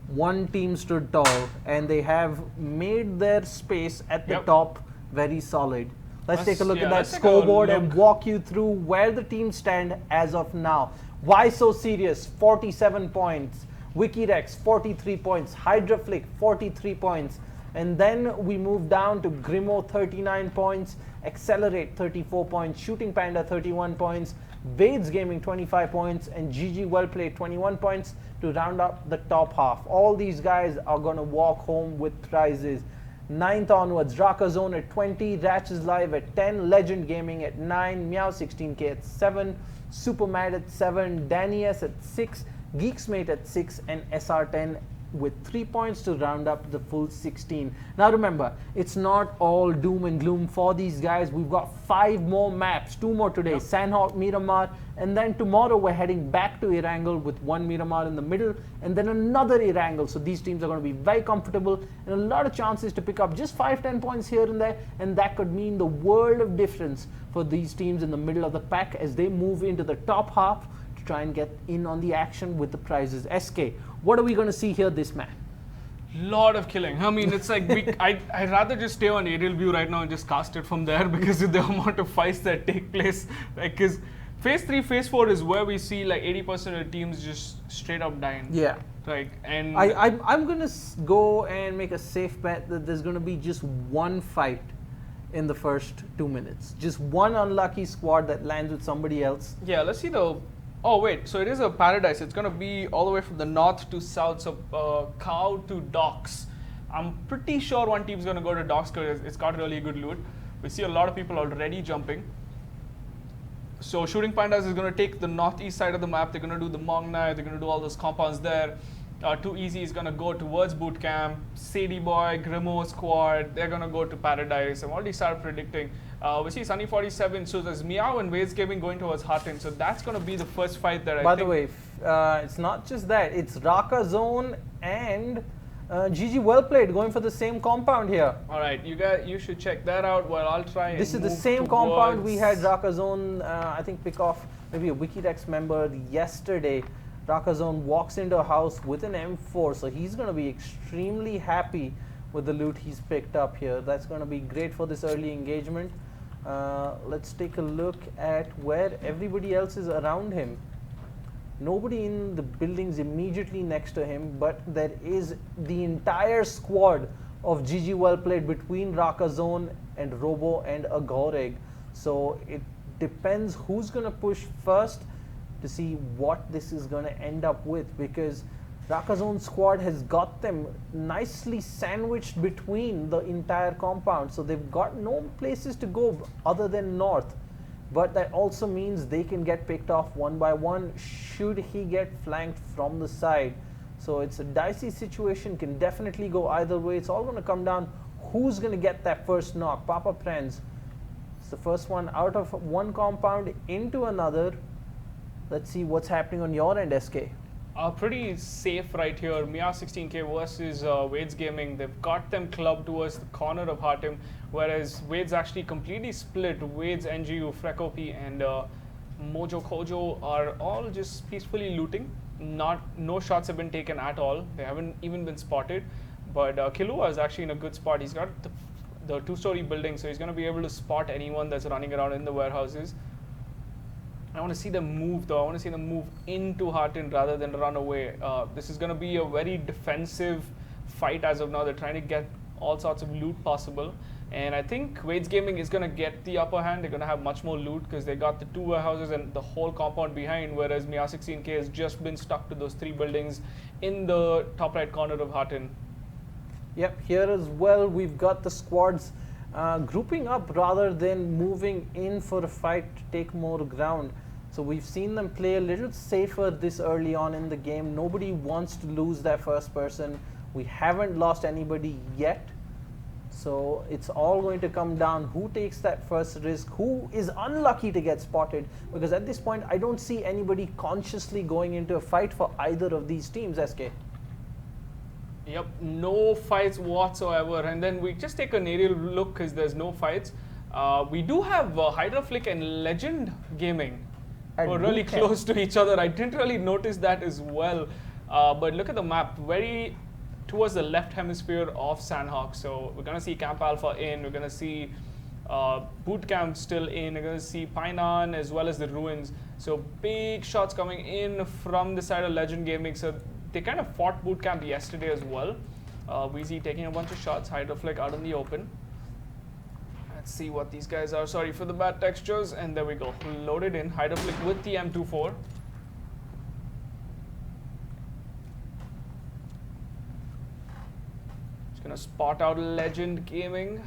one team stood tall, and they have made their space at the top very solid. Let's take a look at that scoreboard and walk you through where the teams stand as of now. Why So Serious, 47 points. Wikirex, 43 points. Hydraflick, 43 points. And then we move down to Grimo, 39 points. Accelerate, 34 points. Shooting Panda, 31 points. Vades Gaming, 25 points. And GG Wellplayed, 21 points to round up the top half. All these guys are going to walk home with prizes. 9th onwards, Raka Zone at 20, Ratches Live at 10, Legend Gaming at 9, Meow 16K at 7, Supermad at 7, Danny S at 6, Geeksmate at 6, and SR10 with 3 points to round up the full 16. Now remember, it's not all doom and gloom for these guys. We've got 5 more maps, 2 more today, Sandhawk, Miramar, and then tomorrow we're heading back to Erangel with 1 Miramar in the middle, and then another Erangel. So these teams are going to be very comfortable and a lot of chances to pick up just 5-10 points here and there, and that could mean the world of difference for these teams in the middle of the pack as they move into the top half to try and get in on the action with the prizes. SK, what are we going to see here this match? Lot of killing. I mean, it's like I'd rather just stay on aerial view right now and just cast it from there because of the amount of fights that take place. Because phase 3, phase 4 is where we see like 80% of teams just straight up dying. Yeah. Like, and I'm gonna go and make a safe bet that there's gonna be just one fight in the first 2 minutes. Just one unlucky squad that lands with somebody else. Yeah, let's see the. Oh wait, so it is a paradise. It's gonna be all the way from the north to south, so Cow to Docks. I'm pretty sure one team's gonna go to Docks because it's got really good loot. We see a lot of people already jumping. So Shooting Pandas is gonna take the northeast side of the map. They're gonna do the Mongnai. They're gonna do all those compounds there. Too Easy is gonna go towards boot camp. Sadie Boy, Grimo squad, they're gonna go to Paradise. I've already started predicting. We see Sunny 47, so there's Meow and Vades Gaming going towards Hartin. So that's gonna be the first fight that I think. By the way, it's not just that. It's Raka Zone and GG Wellplayed going for the same compound here. All right, you should check that out. Well, I'll try. This is the same compound we had Raka Zone. I think pick off maybe a Wikirex member yesterday. Raka Zone walks into a house with an M4, so he's going to be extremely happy with the loot he's picked up here. That's going to be great for this early engagement. Let's take a look at where everybody else is around him. Nobody in the buildings immediately next to him, but there is the entire squad of GG Wellplayed between Raka Zone and Robo and Agoreg. So it depends who's going to push first to see what this is going to end up with, because Raka Zone squad has got them nicely sandwiched between the entire compound. So they've got no places to go other than north. But that also means they can get picked off one by one should he get flanked from the side. So it's a dicey situation, can definitely go either way. It's all going to come down who's going to get that first knock. Papa Prenz, it's the first one out of one compound into another. Let's see what's happening on your end, SK. Pretty safe right here. Mia 16K versus Vades Gaming. They've got them clubbed towards the corner of Hartim, whereas Vades actually completely split. Vades, NGU, Frekopi, and Mojo Kojo are all just peacefully looting. No shots have been taken at all. They haven't even been spotted. But Kilua is actually in a good spot. He's got the 2-story building, so he's going to be able to spot anyone that's running around in the warehouses. I want to see them move though. I want to see them move into Hartin rather than run away. This is going to be a very defensive fight as of now. They're trying to get all sorts of loot possible. And I think Vades Gaming is going to get the upper hand. They're going to have much more loot because they got the 2 warehouses and the whole compound behind, whereas Mia 16K has just been stuck to those 3 buildings in the top right corner of Hartin. Yep, here as well we've got the squads grouping up rather than moving in for a fight to take more ground. So we've seen them play a little safer this early on in the game. Nobody wants to lose their first person. We haven't lost anybody yet. So it's all going to come down who takes that first risk, who is unlucky to get spotted, because at this point I don't see anybody consciously going into a fight for either of these teams, SK. Yep, no fights whatsoever. And then we just take an aerial look because there's no fights. We do have Hydroflick and Legend Gaming. We're really close to each other. I didn't really notice that as well. But look at the map, very towards the left hemisphere of Sandhawk. So we're going to see Camp Alpha in, we're going to see Boot Camp still in, we're going to see Painan as well as the Ruins. So big shots coming in from the side of Legend Gaming. So they kind of fought Boot Camp yesterday as well. Weezy taking a bunch of shots, Hydroflick out in the open. Let's see what these guys are. Sorry for the bad textures. And there we go. Loaded in. Hydroflick with the M24. Just going to spot out Legend Gaming.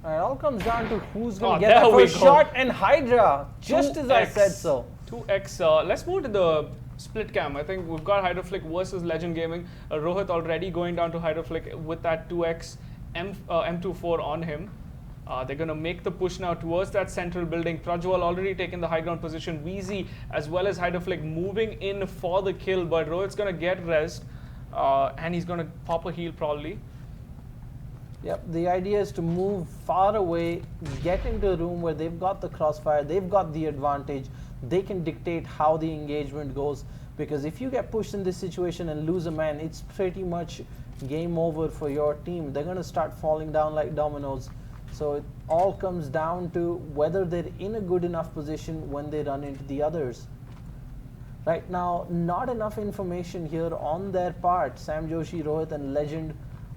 It all comes down to who's going to get that first shot. And Hydra, just as I said so. 2x. Let's move to the split cam. I think we've got Hydroflick versus Legend Gaming. Rohit already going down to Hydroflick with that 2x M24 on him. They're going to make the push now towards that central building. Prajwal already taken the high ground position. Weezy as well as Hydroflick moving in for the kill, but Rohit's going to get rest and he's going to pop a heal probably. Yep, the idea is to move far away, get into a room where they've got the crossfire, they've got the advantage, they can dictate how the engagement goes, because if you get pushed in this situation and lose a man, it's pretty much game over for your team. They're going to start falling down like dominoes. So it all comes down to whether they're in a good enough position when they run into the others. Right now, not enough information here on their part. Sam Joshi, Rohit and Legend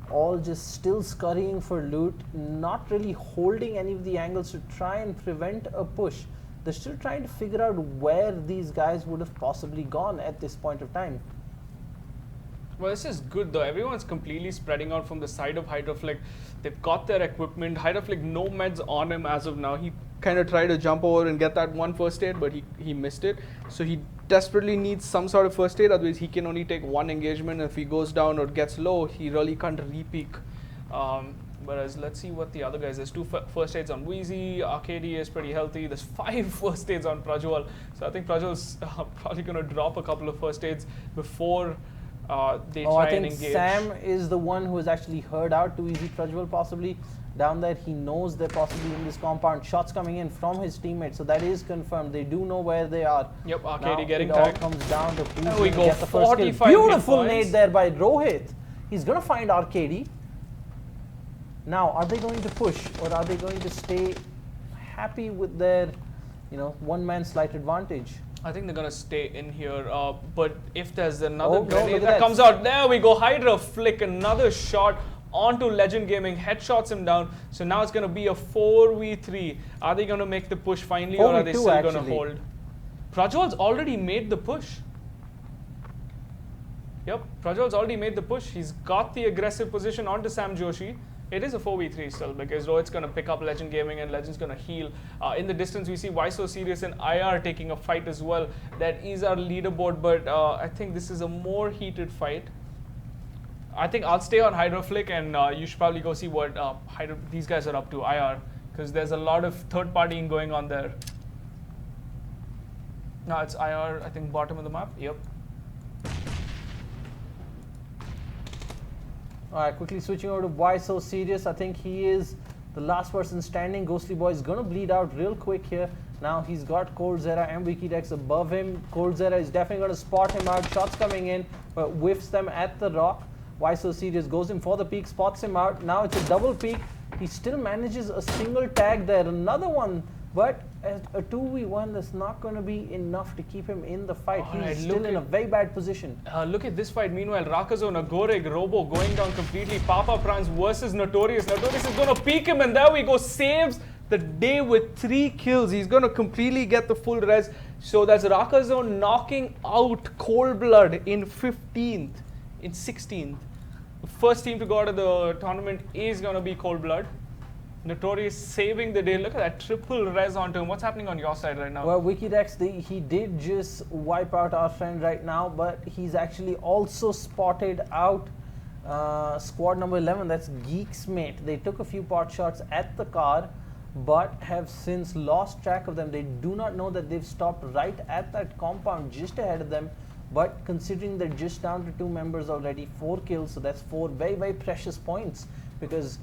all just still scurrying for loot, not really holding any of the angles to try and prevent a push. They're still trying to figure out where these guys would have possibly gone at this point of time. Well, this is good though. Everyone's completely spreading out from the side of Hydroflick. They've got their equipment. Hydroflick, no meds on him as of now. He kind of tried to jump over and get that one first aid, but he missed it. So he desperately needs some sort of first aid, otherwise he can only take one engagement. If he goes down or gets low, he really can't re-peak. Whereas let's see what the other guys, there's 2 first aids on Weezy, Arcady is pretty healthy, there's 5 first aids on Prajwal. So I think Prajwal's probably going to drop a couple of first aids before they try and engage. Sam is the one who has actually heard out to Weezy. Prajwal possibly down there, he knows they're possibly in this compound. Shots coming in from his teammates, so that is confirmed. They do know where they are. Yep, Arcady getting tagged. It all comes down to who's going to get the first kill. Beautiful nade there by Rohit. He's going to find Arcady. Now, are they going to push or are they going to stay happy with their, one-man slight advantage? I think they're going to stay in here, but if there's another grenade that comes out, there we go, Hydroflick, another shot onto Legend Gaming, headshots him down. So now it's going to be a 4v3. Are they going to make the push finally, or are they still going to hold? Prajwal's already made the push. Yep, Prajwal's already made the push. He's got the aggressive position onto Sam Joshi. It is a 4v3 still, because Rohit's going to pick up Legend Gaming and Legend's going to heal. In the distance, we see Why So Serious and IR taking a fight as well. That is our leaderboard, but I think this is a more heated fight. I think I'll stay on Hydroflick, and you should probably go see what these guys are up to, IR, because there's a lot of third partying going on there. No, it's IR, I think, bottom of the map. Yep. All right, quickly switching over to Why So Serious. I think he is the last person standing. Ghostly Boy is going to bleed out real quick here. Now he's got Cold Zera and Wikidex above him. Cold Zera is definitely going to spot him out. Shots coming in, but whiffs them at the rock. Why So Serious goes in for the peek, spots him out. Now it's a double peek. He still manages a single tag there. Another one, but a 2v1, that's not going to be enough to keep him in the fight. He's still in a very bad position. Look at this fight. Meanwhile, Rakazo, Nagoreg, Robo going down completely. Papa Prans versus Notorious. Notorious is going to peek him, and there we go. Saves the day with 3 kills. He's going to completely get the full res. So that's Rakazo knocking out Cold Blood in 15th, in 16th. The first team to go out of the tournament is going to be Cold Blood. Notorious saving the day. Look at that triple res onto him. What's happening on your side right now? Well, Wikidex, he did just wipe out our friend right now, but he's actually also spotted out Squad number 11, that's Geek's mate. They took a few pot shots at the car, but have since lost track of them. They do not know that they've stopped right at that compound just ahead of them. But considering they're just down to 2 members already, 4 kills, so that's 4 very, very precious points. Because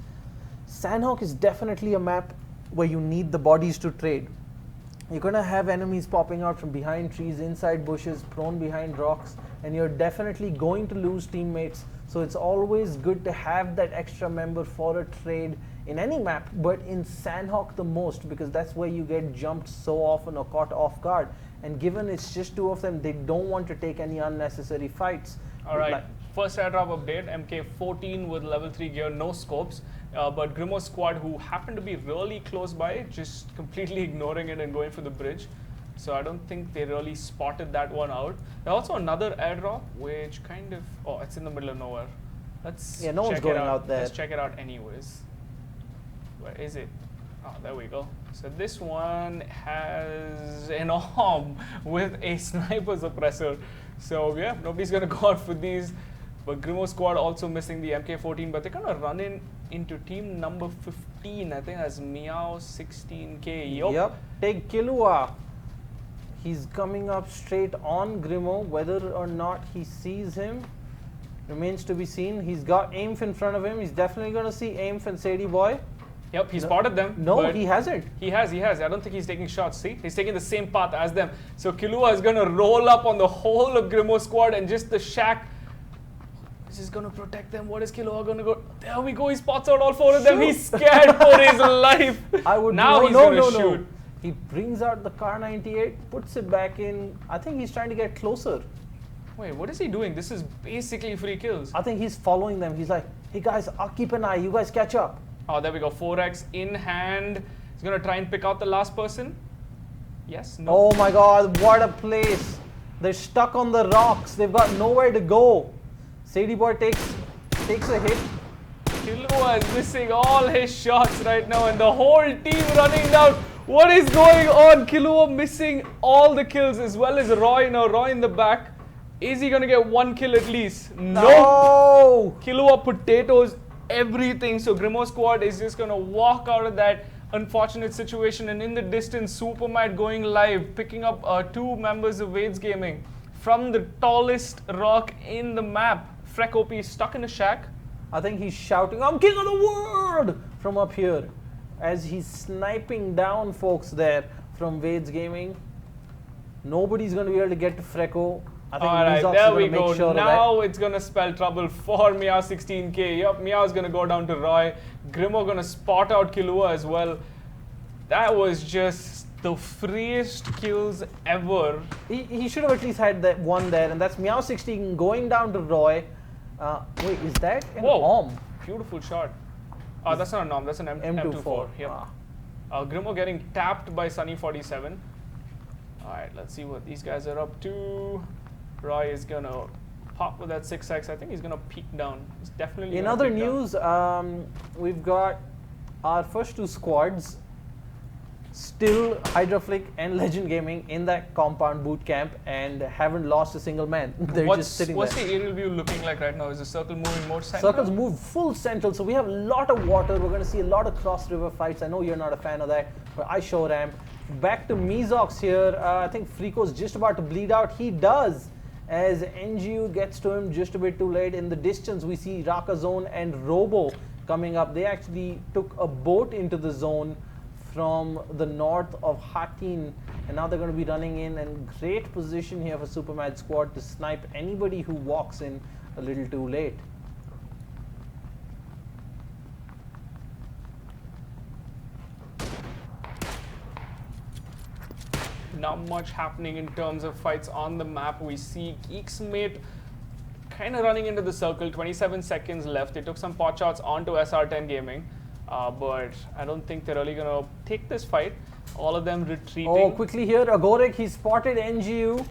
Sandhawk is definitely a map where you need the bodies to trade. You're going to have enemies popping out from behind trees, inside bushes, prone behind rocks, and you're definitely going to lose teammates. So it's always good to have that extra member for a trade in any map, but in Sandhawk the most, because that's where you get jumped so often or caught off guard. And given it's just 2 of them, they don't want to take any unnecessary fights. All right, first airdrop update, MK14 with level 3 gear, no scopes. But Grimo's squad, who happened to be really close by, just completely ignoring it and going for the bridge. So I don't think they really spotted that one out. There's also another airdrop, which kind of, oh, it's in the middle of nowhere. Let's no one's going out there. Let's check it out anyways. Where is it? Oh, there we go. So this one has an arm with a sniper suppressor. So yeah, nobody's gonna go out for these. But Grimo squad also missing the MK14, but they're gonna run into team number 15. I think that's Meow 16K. Yep. Take Killua. He's coming up straight on Grimo. Whether or not he sees him remains to be seen. He's got Aimf in front of him. He's definitely gonna see Aimf and Sadie Boy. Yep, he spotted them. No, he hasn't. He has. I don't think he's taking shots. See, he's taking the same path as them. So Killua is gonna roll up on the whole of Grimo squad, and just the shack is just gonna protect them. What is Killua gonna go? There we go. He spots out all 4 of them. He's scared for his life. I would now he's gonna shoot. He brings out the Car 98, puts it back in. I think he's trying to get closer. Wait, what is he doing? This is basically free kills. I think he's following them. He's like, hey guys, I'll keep an eye. You guys catch up. Oh, there we go. 4x in hand. He's going to try and pick out the last person. Yes, no. Oh my god, what a place. They're stuck on the rocks. They've got nowhere to go. Sadie Boy takes a hit. Killua is missing all his shots right now, and the whole team running down. What is going on? Killua missing all the kills, as well as Roy. Now Roy in the back. Is he going to get 1 kill at least? No! Killua potatoes everything. So Grimo squad is just going to walk out of that unfortunate situation. And in the distance, Supermat going live, picking up 2 members of Wade's Gaming from the tallest rock in the map. Freck OP is stuck in a shack. I think he's shouting, I'm king of the world, from up here, as he's sniping down folks there from Wade's Gaming. Nobody's going to be able to get to Frecko. I think Alright, there we go. Sure now it's going to spell trouble for Meow 16K. Yep, Meow's going to go down to Roy. Grimo going to spot out Killua as well. That was just the freest kills ever. He should have at least had that one there, and that's Meow 16 going down to Roy. Wait, is that an arm? Beautiful shot. That's not an arm, that's an M24. Yep. Grimo getting tapped by Sunny 47. Alright, let's see what these guys are up to. Roy is going to pop with that 6x. I think he's going to peek down. He's definitely in other news, we've got our first 2 squads, still Hydroflick and Legend Gaming, in that compound boot camp and haven't lost a single man. They're just sitting what's there. What's the aerial view looking like right now? Is the circle moving more central? Circles move full central, so we have a lot of water. We're going to see a lot of cross-river fights. I know you're not a fan of that, but I sure am. Back to Mezox here. I think Frico's just about to bleed out. He does, as NGU gets to him just a bit too late. In the distance, we see Raka Zone and Robo coming up. They actually took a boat into the zone from the north of Hatin, and now they're going to be running in, and great position here for Supermad squad to snipe anybody who walks in a little too late. Not much happening in terms of fights on the map. We see Geek's mate kind of running into the circle. 27 seconds left. They took some pot shots onto SR10 Gaming, but I don't think they're really going to take this fight. All of them retreating. Oh, quickly here, Agorek, he spotted NGU.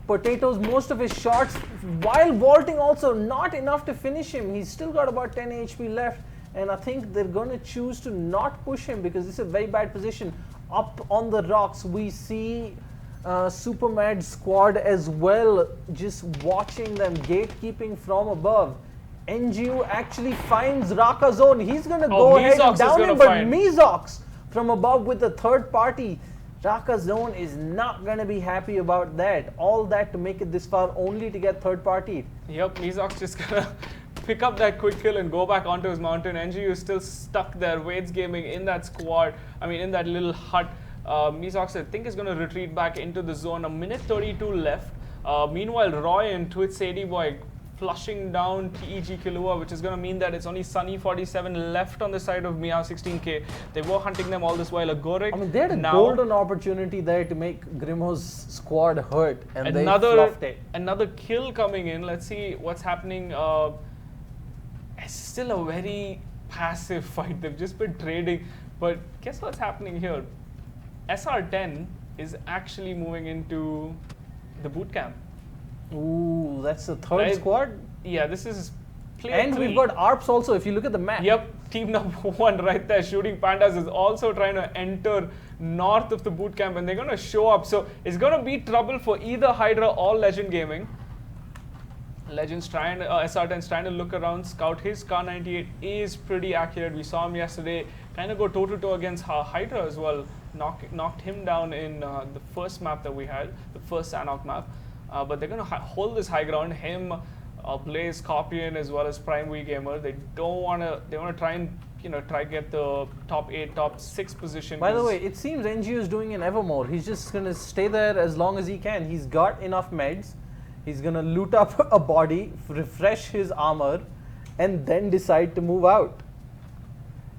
Potatoes most of his shots while vaulting, also not enough to finish him. He's still got about 10 HP left, and I think they're going to choose to not push him because this is a very bad position. Up on the rocks, we see Supermad squad as well, just watching them, gatekeeping from above. NGU actually finds Raka Zone. He's going to go ahead and Mezox is down gonna him, but find. Mezox from above with the third party. Raka Zone is not going to be happy about that. All that to make it this far only to get third party. Yep, Mezox just gonna pick up that quick kill and go back onto his mountain. NGU is still stuck there. Wade's Gaming in that squad, in that little hut. Mezox, I think, is going to retreat back into the zone. A minute 32 left. Meanwhile, Roy and Twitch Sadie Boy flushing down TEG Kilua, which is going to mean that it's only Sunny 47 left on the side of Meow 16K. They were hunting them all this while. Agoric. They had a golden opportunity there to make Grimo's squad hurt, and they fluffed it. Another kill coming in. Let's see what's happening. It's still a very passive fight. They've just been trading. But guess what's happening here? SR10 is actually moving into the boot camp. Ooh, that's the third squad? Yeah, this is player And 3. we've got ARPS also, if you look at the map. Yep, team number 1 right there, Shooting Pandas, is also trying to enter north of the boot camp, and they're going to show up. So it's going to be trouble for either Hydra or Legend Gaming. Legend's trying, SR10's trying to look around, scout. His Kar 98 is pretty accurate. We saw him yesterday kind of go toe-to-toe against Hydra as well. Knocked him down in the first map that we had, the first Sanhok map. But they're going to hold this high ground. Him, Blaze, Scorpion, as well as Prime Wii Gamer. They don't want to. They want to try and get the top 8, top 6 position. By the way, it seems NGU is doing an Evermore. He's just going to stay there as long as he can. He's got enough meds. He's going to loot up a body, refresh his armor, and then decide to move out.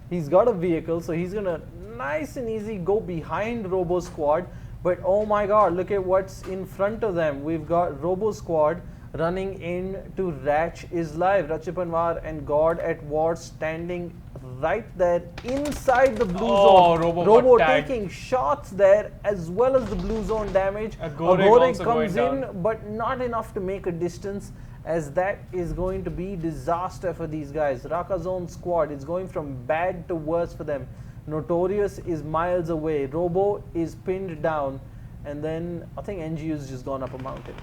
He's got a vehicle, so he's going to nice and easy go behind Robo Squad. But oh my god, look at what's in front of them. We've got Robo Squad running into Ratch is live. Rachipanwar and God at War standing right there inside the blue zone. Robo taking shots there as well as the blue zone damage. Agoric comes in, but not enough to make a distance, as that is going to be disaster for these guys. Raka Zone squad is going from bad to worse for them. Notorious is miles away. Robo is pinned down, and then I think NGU's just gone up a mountain.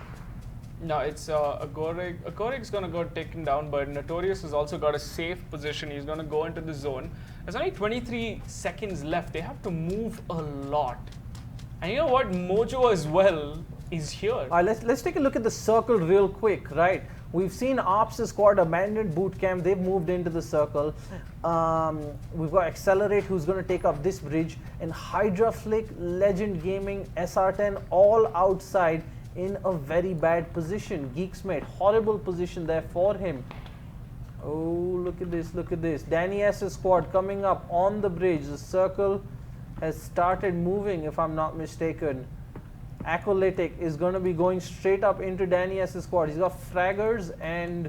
No, it's Agoric. Agoric's going to go taken down, but Notorious has also got a safe position. He's going to go into the zone. There's only 23 seconds left. They have to move a lot. And you know what? Mojo as well is here. Let's take a look at the circle real quick, right? We've seen ARPS' squad abandoned boot camp. They've moved into the circle. We've got Accelerate, who's going to take up this bridge, and Hydra Flick, Legend Gaming, SR10, all outside in a very bad position. Geeksmate, horrible position there for him. Oh, look at this, look at this. Danny S.'s squad coming up on the bridge. The circle has started moving, if I'm not mistaken. Acolytic is going to be going straight up into Danny S.'s squad. He's got Fraggers and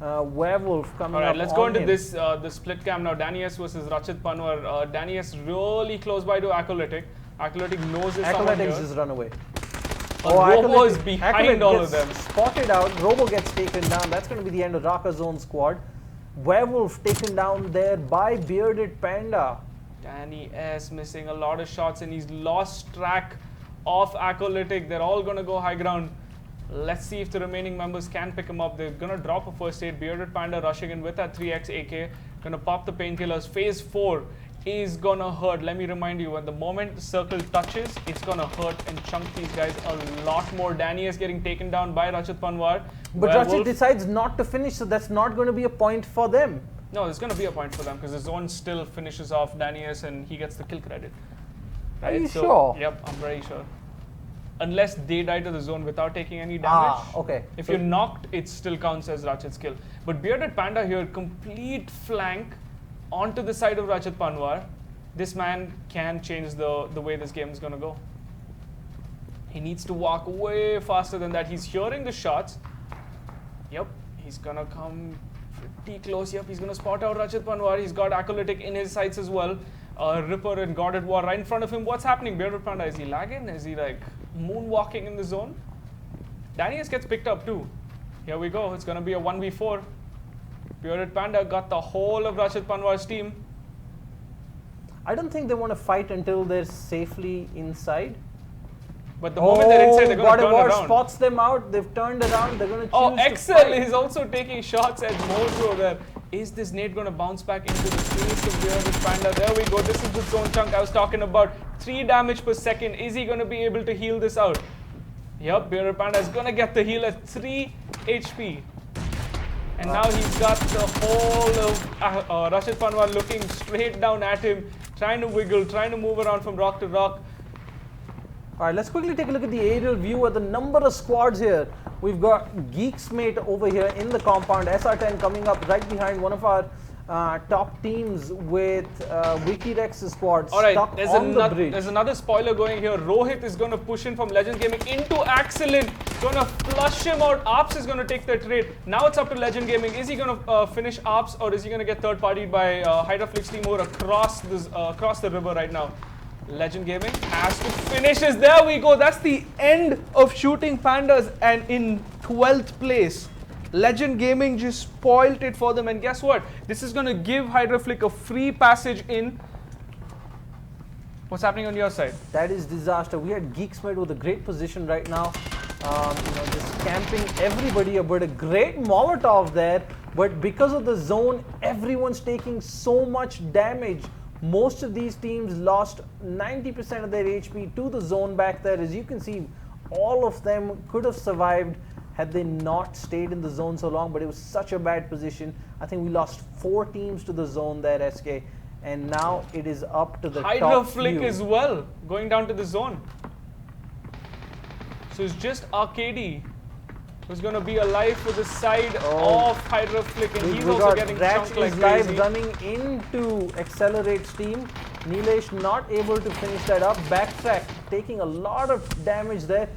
Werewolf coming up. Alright, let's go into this the split cam now. Danny S versus Rachit Panwar. Danny S really close by to Acolytic. Acolytic knows his Acolytic just run away. Robo is behind all of them. Spotted out. Robo gets taken down. That's going to be the end of Raka Zone squad. Werewolf taken down there by Bearded Panda. Danny S missing a lot of shots, and he's lost track of Acolytic. They're all going to go high ground. Let's see if the remaining members can pick him up. They're going to drop a first aid. Bearded Panda rushing in with that 3x AK. Going to pop the painkillers. Phase 4 is going to hurt. Let me remind you, when the moment the circle touches, it's going to hurt and chunk these guys a lot more. Danny is getting taken down by Rachit Panwar. But Rachit decides not to finish, so that's not going to be a point for them. No, there's going to be a point for them because the zone still finishes off Danny S and he gets the kill credit. Right? Are you sure? Yep, I'm very sure. Unless they die to the zone without taking any damage. Okay. If you're knocked, it still counts as Rachit's kill. But Bearded Panda here, complete flank onto the side of Rachit Panwar. This man can change the way this game is going to go. He needs to walk way faster than that. He's hearing the shots. Yep, he's going to come pretty close. Yep, he's going to spot out Rachit Panwar. He's got Acolytic in his sights as well. Ripper and God at War right in front of him. What's happening? Bearded Panda, is he lagging? Is he like moonwalking in the zone? Danius gets picked up too. Here we go. It's going to be a 1v4. Bearded Panda got the whole of Rachit Panwar's team. I don't think they want to fight until they're safely inside. But the moment they're inside, they're going to turn around. Spots them out. They've turned around. They're going to choose Excel is also taking shots at Mojo there. Is this nade going to bounce back into the face of Bearded Panda? There we go. This is the zone chunk I was talking about. 3 damage per second. Is he going to be able to heal this out? Yep, Bearded Panda is going to get the heal at 3 HP. And now he's got the whole of Rashid Panwar looking straight down at him, trying to wiggle, trying to move around from rock to rock. All right, let's quickly take a look at the aerial view at the number of squads here. We've got Geeksmate over here in the compound, SR10 coming up right behind one of our top teams with Wikirex's squad stuck on the bridge. There's another spoiler going here. Rohit is going to push in from Legends Gaming into Axelin. Going to flush him out. Arps is going to take the trade. Now it's up to Legend Gaming. Is he going to finish Arps, or is he going to get third-partied by Hydroflix team over across the river right now? Legend Gaming has to finish this. There we go. That's the end of Shooting Pandas, and in 12th place. Legend Gaming just spoiled it for them, and guess what? This is going to give Hydroflick a free passage in. What's happening on your side? That is disaster. We had Geeksmate with a great position right now. Just camping everybody, but a great Molotov there. But because of the zone, everyone's taking so much damage. Most of these teams lost 90% of their HP to the zone back there. As you can see, all of them could have survived had they not stayed in the zone so long, but it was such a bad position. I think we lost 4 teams to the zone there, SK, and now it is up to the top Hydroflick few. as well, going down to the zone. So it's just Arcady who's going to be alive for the side of Hydroflick, and he's also getting chunked like crazy. Running into Accelerate's team. Nilesh not able to finish that up. Backtrack, taking a lot of damage there.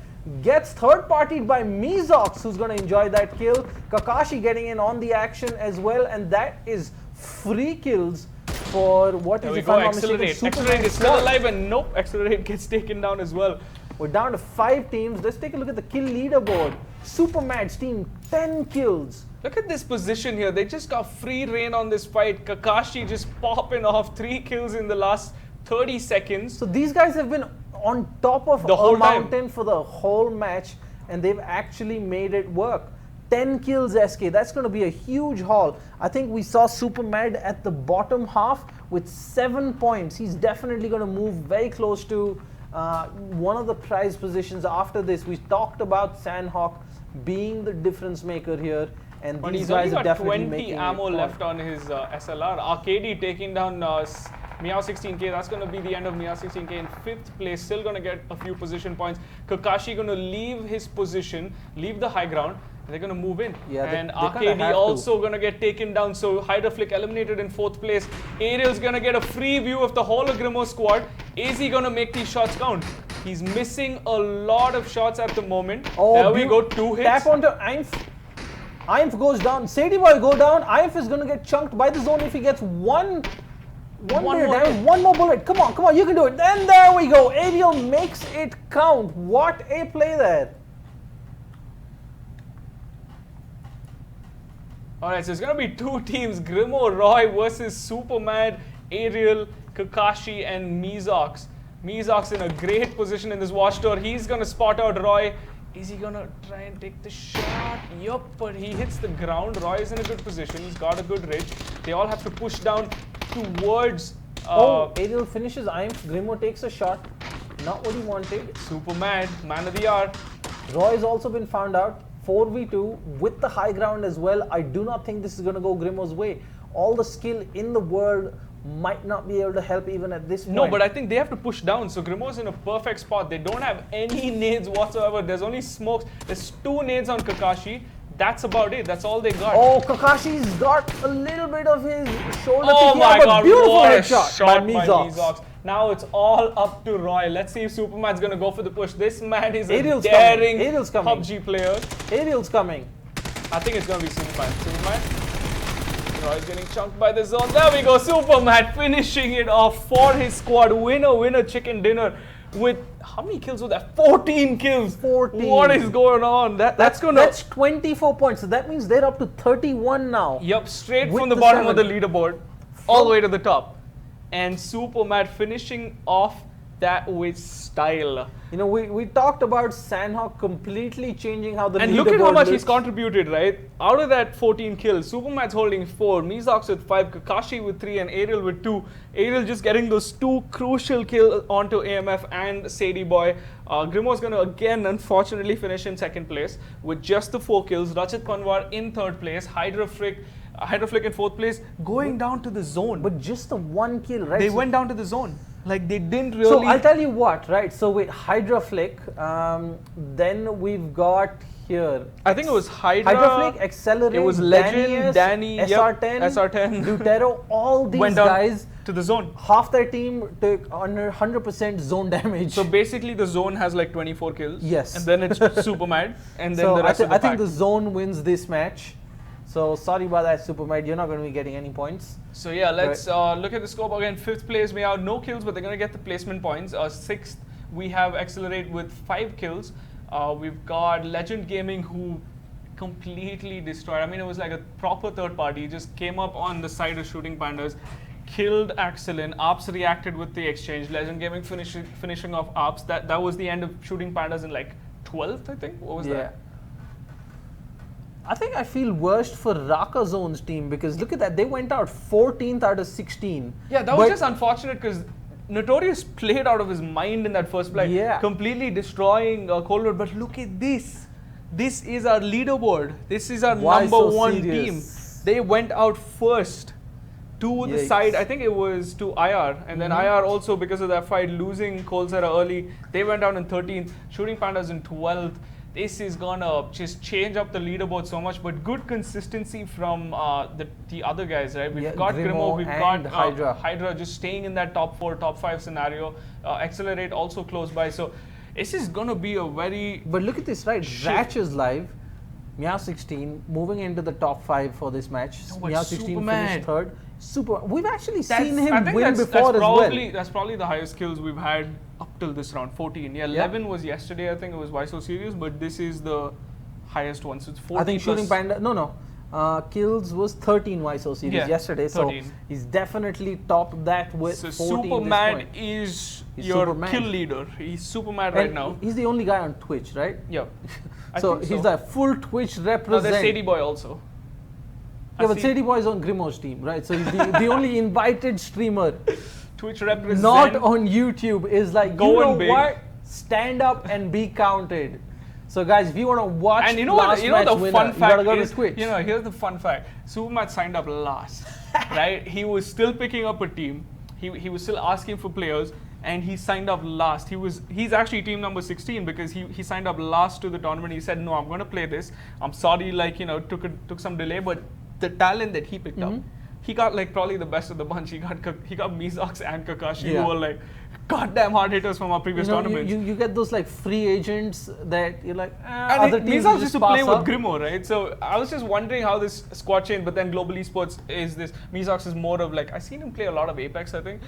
Gets third-partied by Mizox, who's going to enjoy that kill. Kakashi getting in on the action as well, and that is free kills for what is, if I'm not mistaken, Accelerate is still alive, and nope, Accelerate gets taken down as well. We're down to 5 teams. Let's take a look at the kill leaderboard. Supermad's team, 10 kills. Look at this position here. They just got free reign on this fight. Kakashi just popping off 3 kills in the last 30 seconds. So these guys have been on top of a mountain for the whole match, and they've actually made it work. 10 kills, SK. That's going to be a huge haul. I think we saw Supermad at the bottom half with 7 points. He's definitely going to move very close to one of the prize positions after this. We talked about Sandhawk being the difference maker here, and but these he's guys only are got definitely 20 making ammo it left on his SLR. Arcady taking down Meow 16K. That's going to be the end of Meow 16K in 5th place. Still going to get a few position points. Kakashi going to leave his position, leave the high ground. They're going to move in. Yeah, and Arcady also going to get taken down. So Hydroflick eliminated in 4th place. Ariel's going to get a free view of the whole of Grimo squad. Is he going to make these shots count? He's missing a lot of shots at the moment. There we go, 2 hits. Tap onto Ainf. Ainf goes down. Sadie Boy go down. Ainf is going to get chunked by the zone if he gets one more bullet. Come on, you can do it. And there we go. Ariel makes it count. What a play there. Alright, so it's going to be 2 teams. Grimo Roy versus Supermad, Ariel, Kakashi, and Mizox. Mizox in a great position in this watchtower. He's going to spot out Roy. Is he going to try and take the shot? Yup, but he hits the ground. Roy is in a good position. He's got a good ridge. They all have to push down towards... Ariel finishes Ainf. Grimo takes a shot. Not what he wanted. Supermad, man of the hour. Roy's also been found out. 4v2 with the high ground as well. I do not think this is going to go Grimo's way. All the skill in the world might not be able to help even at this point. No, but I think they have to push down. So Grimo's in a perfect spot. They don't have any nades whatsoever. There's only smokes. There's 2 nades on Kakashi. That's about it. That's all they got. Oh, Kakashi's got a little bit of his shoulder. Oh my God, beautiful what a headshot shot by Mizox. Now it's all up to Roy. Let's see if Superman's going to go for the push. This man is Ariel's a daring coming. PUBG player. Ariel's coming. I think it's going to be Superman. Roy's getting chunked by the zone. There we go. Superman finishing it off for his squad. Winner, chicken dinner. With how many kills was that? 14 kills. 14. What is going on? That's 24 points. So that means they're up to 31 now. Yep, straight from the bottom of the leaderboard all the way to the top. And Superman finishing off that with style. You know, we talked about Sandhawk completely changing how the And look at how much leaderboard he's looks. contributed, right? Out of that 14 kills, Supermat's holding 4, Mizox with 5, Kakashi with 3, and Ariel with 2. Ariel just getting those 2 crucial kills onto AMF and Sadie Boy. Grimo's going to again, unfortunately, finish in 2nd place with just the 4 kills. Rachit Panwar in 3rd place. Hydra Flick in 4th place, going down to the zone. But just the 1 kill, right? They went down to the zone. Like, they didn't really... So I'll tell you what, right? So with Hydra Flick, then we've got here. I think it was Hydra Flick, Accelerate, it was Legend, Danny, SR10, SR10, Lutero, all these went down guys to the zone. Half their team took under 100% zone damage. So basically the zone has like 24 kills. Yes. And then it's super mad. And then so the rest of the I pack. think the zone wins this match. So sorry about that, Supermad. You're not going to be getting any points. So yeah, let's look at the scope again. 5th place, we have no kills, but they're going to get the placement points. 6th, we have Accelerate with 5 kills. We've got Legend Gaming, who completely destroyed. I mean, it was like a proper third party. Just came up on the side of Shooting Pandas, killed Axelin. Ops reacted with the exchange. Legend Gaming finishing off Ops. That was the end of Shooting Pandas in like 12th, I think. What was that? I think I feel worst for Raka Zone's team because look at that. They went out 14th out of 16. Yeah, that was just unfortunate because Notorious played out of his mind in that first play, completely destroying Cold War. But look at this. This is our leaderboard. This is our number 1 team. They went out first to the side. I think it was to IR. And then IR also, because of that fight, losing Colsera early, they went down in 13th. Shooting Pandas in 12th. This is gonna just change up the leaderboard so much, but good consistency from the other guys, right? We've got Grimo, we've got Hydra just staying in that top 4, top 5 scenario. Accelerate also close by. So this is gonna be a very... But look at this, right? Ratch is live. Meow 16 moving into the top 5 for this match. Meow 16 finished 3rd. We've actually seen him win before as well. That's probably the highest kills we've had up till this round, 14. Yeah, 11 was yesterday, I think it was Why So Serious, but this is the highest one, so it's 14. I think Shooting Panda, kills was 13 Why So Serious yesterday, 13. So he's definitely topped that with 14. So Supermad is your kill leader. He's Supermad right now. He's the only guy on Twitch, right? Yeah. So he's the full Twitch representative. No, there's Sadie Boy also. Yeah, but Sadie Boy is on Grimo's team, right? So he's the only invited streamer. Twitch represent. Not on YouTube is like, going big. What? Stand up and be counted. So guys, if you want to watch and you know last what, you know the winner, fun fact go is, to Twitch. Here's the fun fact. Supermat signed up last, right? He was still picking up a team. He was still asking for players, and he signed up last. He's actually team number 16 because he signed up last to the tournament. He said, no, I'm going to play this. I'm sorry, took some delay, but the talent that he picked up, he got like probably the best of the bunch. He got Mizox and Kakashi, who were like goddamn hard hitters from our previous tournaments. You get those like free agents that you're like, and other teams Mizox used to play with up. Grimo, right? So I was just wondering how this squad changed, but then Global Esports is this. Mizox is more of like, I've seen him play a lot of Apex, I think,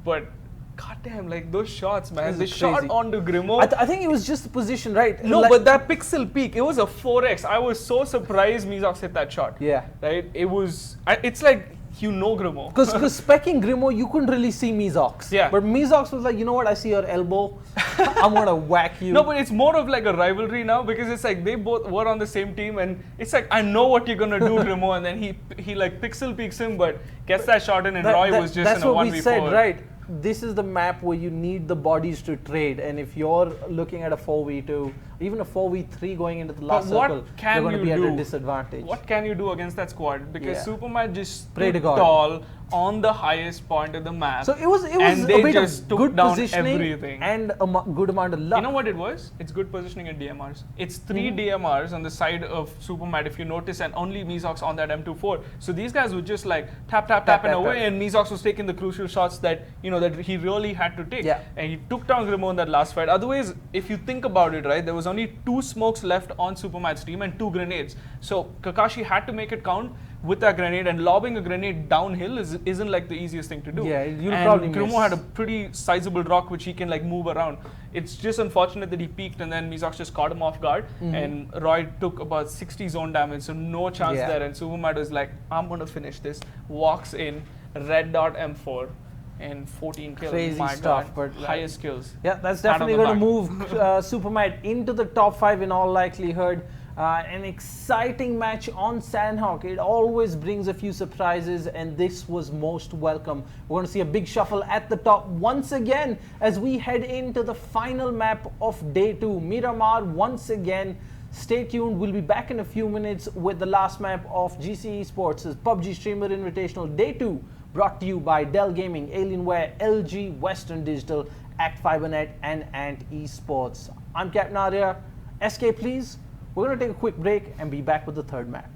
but goddamn, like those shots, man. The shot onto Grimo. I think it was just the position, right? No, but that pixel peak, it was a 4x. I was so surprised Mizox hit that shot. Yeah. Right? It was, it's like, Grimo. Because specking Grimo, you couldn't really see Mizox. Yeah. But Mizox was like, you know what, I see your elbow. I'm going to whack you. No, but it's more of like a rivalry now because it's like they both were on the same team and it's like, I know what you're going to do, Grimo. And then he like pixel peaks him, but gets that shot in and Roy was just in a 1v4. That's what we said, right? This is the map where you need the bodies to trade, and if you're looking at a 4v2, even a 4v3 going into the last circle, you're going to be at a disadvantage. What can you do against that squad? Because Superman just stood God. tall on the highest point of the map. So it was and a they bit just of took good down positioning everything. and a good amount of luck. You know what it was? It's good positioning and DMRs. It's 3 DMRs on the side of Supermat, if you notice, and only Mizox on that M24. So these guys would just like tapping away, and Mizox was taking the crucial shots that that he really had to take. Yeah. And he took down Grimo in that last fight. Otherwise, if you think about it, right, there was only 2 smokes left on Supermat's team and 2 grenades. So Kakashi had to make it count with that grenade, and lobbing a grenade downhill isn't like the easiest thing to do. Yeah, you'll and probably Grimo miss. had a pretty sizable rock which he can like move around. It's just unfortunate that he peaked and then Mizox just caught him off guard, and Roy took about 60 zone damage, so no chance there. And Supermat was like, I'm gonna finish this. Walks in, red dot M4. and 14 kills. Crazy My stuff, God. but, Highest kills. Yeah, that's Pat on definitely the going to back. move Supermat into the top 5 in all likelihood. An exciting match on Sandhawk. It always brings a few surprises, and this was most welcome. We're going to see a big shuffle at the top once again as we head into the final map of day 2. Miramar once again. Stay tuned. We'll be back in a few minutes with the last map of GC Esports' PUBG Streamer Invitational Day 2, brought to you by Dell Gaming, Alienware, LG, Western Digital, Act FiberNet, and Ant Esports. I'm Captain Arya. SK, please. We're going to take a quick break and be back with the third map.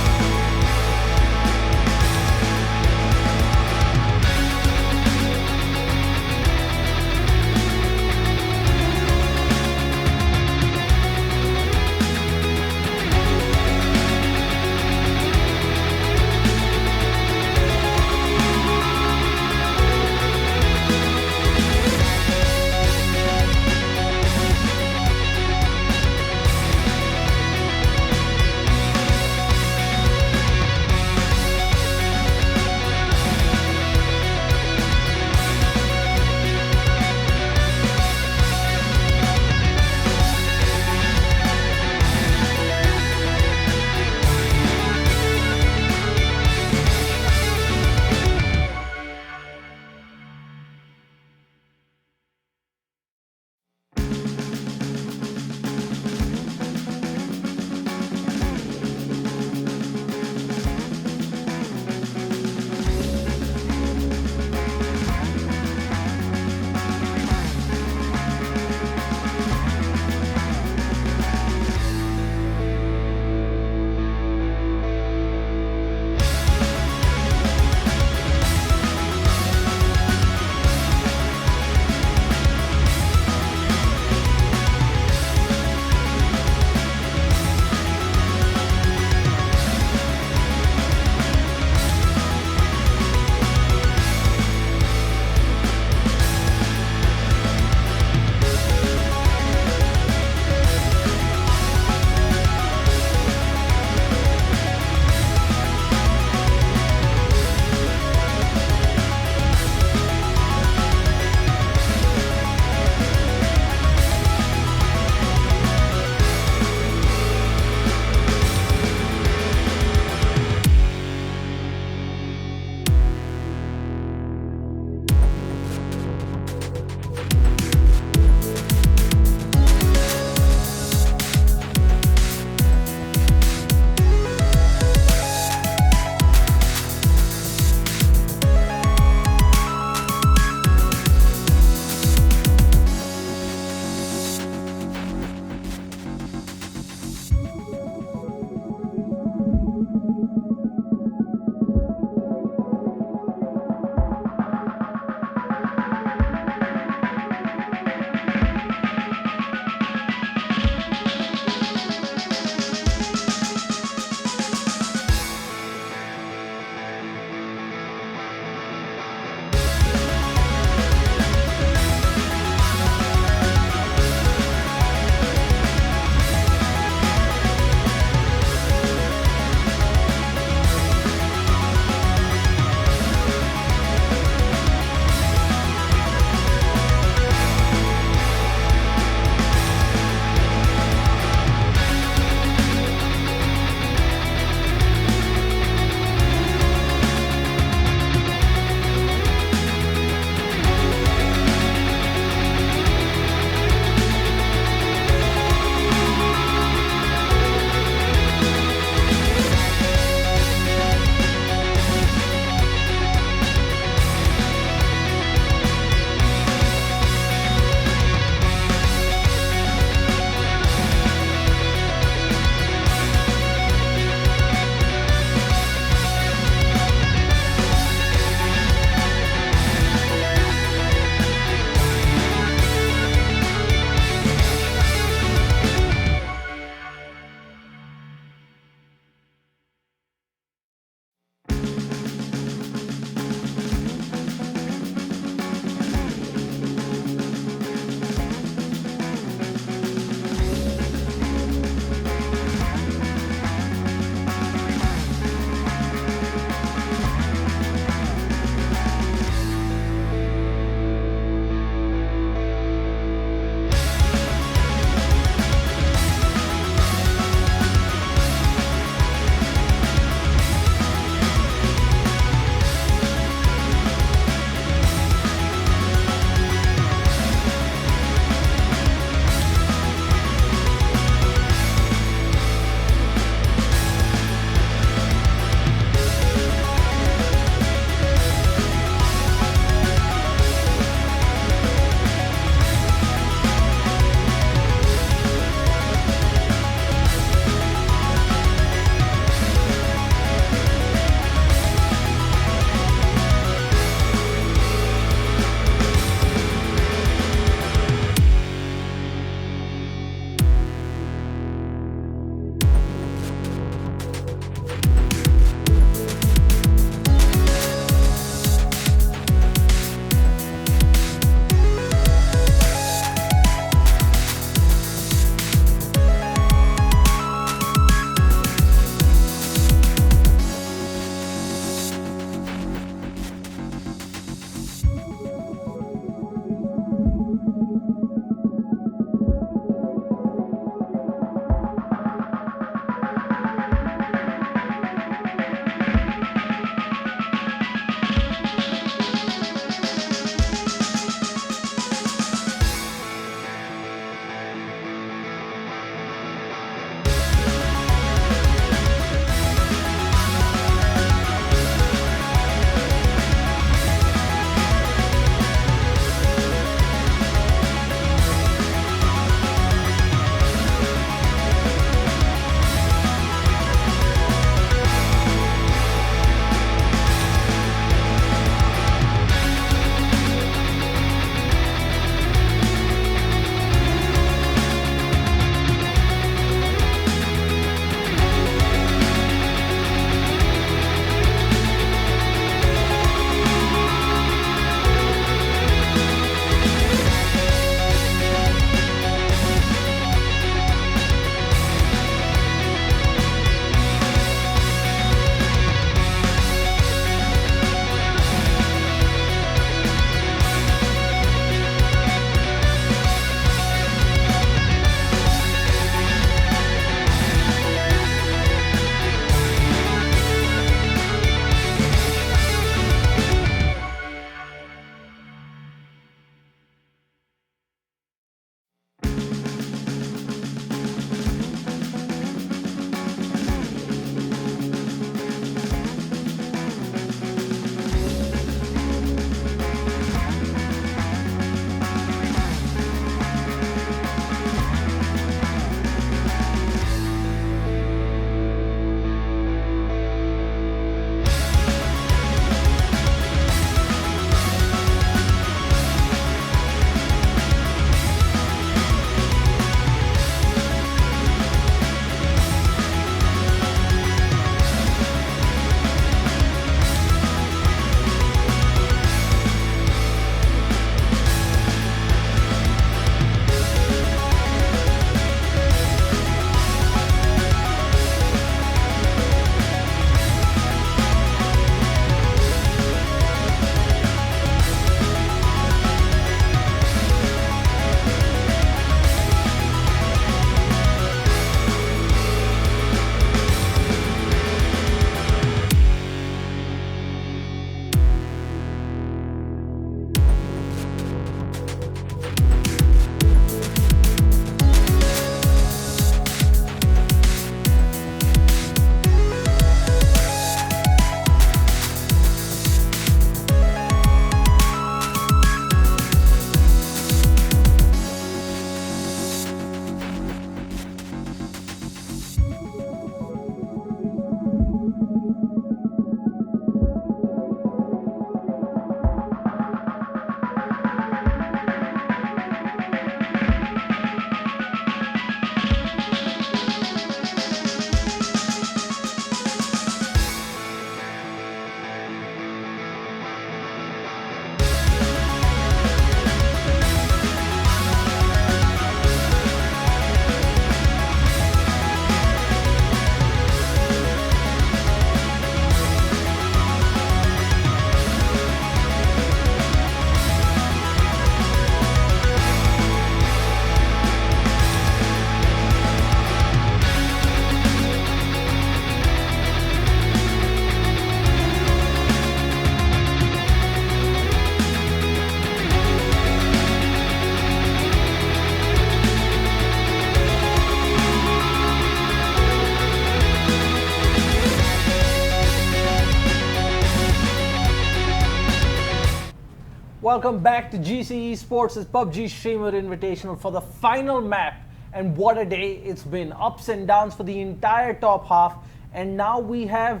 welcome back to GC Esports' PUBG Streamer Invitational for the final map. And what a day it's been. Ups and downs for the entire top half. And now we have,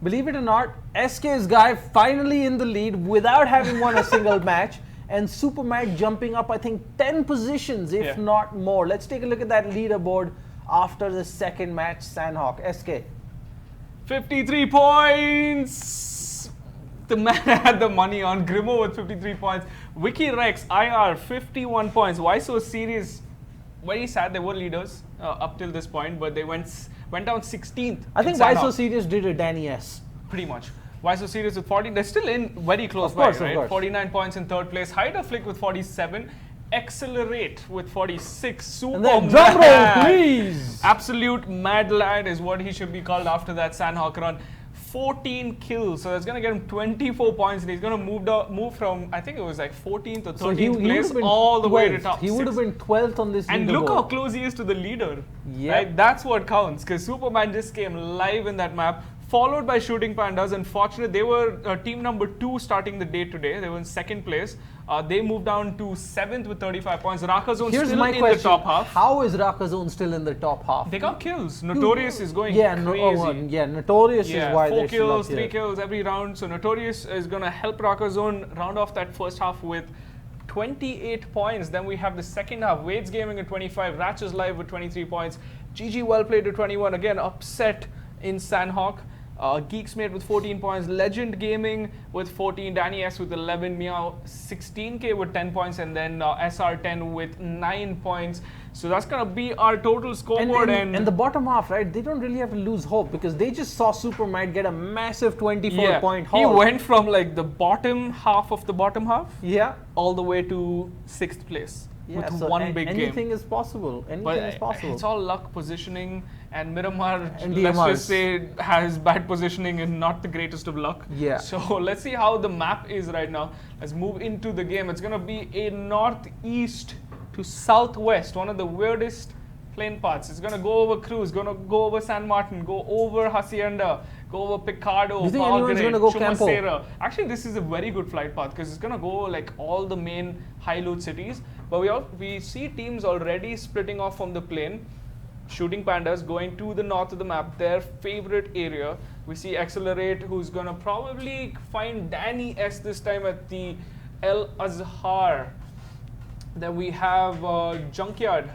believe it or not, SK's guy finally in the lead without having won a single match. And Supermat jumping up, I think, 10 positions, if not more. Let's take a look at that leaderboard after the second match, Sandhawk. SK. 53 points! The man had the money on. Grimo with 53 points. Wiki Rex, IR, 51 points. Why so serious? Very sad, they were leaders up till this point, but they went down 16th. I think Why So Serious did a Danny S. Pretty much. Why So Serious with 40. They're still in very close by, right? 49 points in third place. Hider Flick with 47. Accelerate with 46. Super and then drum roll, please. Absolute mad lad is what he should be called after that Sandhawk run. 14 kills, so that's going to get him 24 points, and he's going to move from, I think it was like 14th or 13th place all the way to top 6. He would have been 12th on this leaderboard. And look how close he is to the leader. Yeah. Right? That's what counts, because Superman just came live in that map, followed by Shooting Pandas. Unfortunately, they were team number 2 starting the day today. They were in second place. They moved down to 7th with 35 points. Rakazone still in the top half. How is Rakazone still in the top half? They got kills. Notorious is going crazy. Notorious is why they're 4 kills, 3 kills every round. So Notorious is going to help Rakazone round off that first half with 28 points. Then we have the second half. Wade's Gaming at 25. Ratches Live with 23 points. GG Well Played at 21. Again, upset in Sandhawk. Geeksmate with 14 points, Legend Gaming with 14, Danny S with 11, Meow 16k with 10 points, and then SR10 with 9 points. So that's going to be our total scoreboard. And the bottom half, right, they don't really have to lose hope because they just saw Supermat get a massive 24-point haul. He went from like the bottom half of the bottom half all the way to 6th place. Yeah, with so one big game. Anything is possible. Anything is possible. It's all luck, positioning, and Miramar, let's just say, has bad positioning and not the greatest of luck. Yeah. So let's see how the map is right now. Let's move into the game. It's going to be a northeast to southwest, one of the weirdest plane paths. It's going to go over Cruz, going to go over San Martin, go over Hacienda, go over Picardo, Do you think anyone's going to go Campo? Actually, this is a very good flight path because it's going to go like all the main high loot cities. But we see teams already splitting off from the plane. Shooting Pandas going to the north of the map, their favorite area. We see Accelerate, who's going to probably find Danny S this time at the El Azhar. Then we have Junkyard.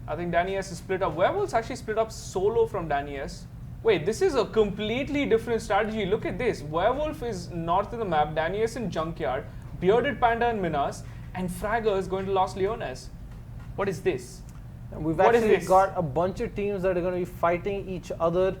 I think Danny S is split up. Werewolves actually split up solo from Danny S. Wait, this is a completely different strategy. Look at this. Werewolf is north of the map, Danny S in Junkyard, Bearded Panda and Minas, and Fragger is going to Los Leones. What is this? We've actually got a bunch of teams that are going to be fighting each other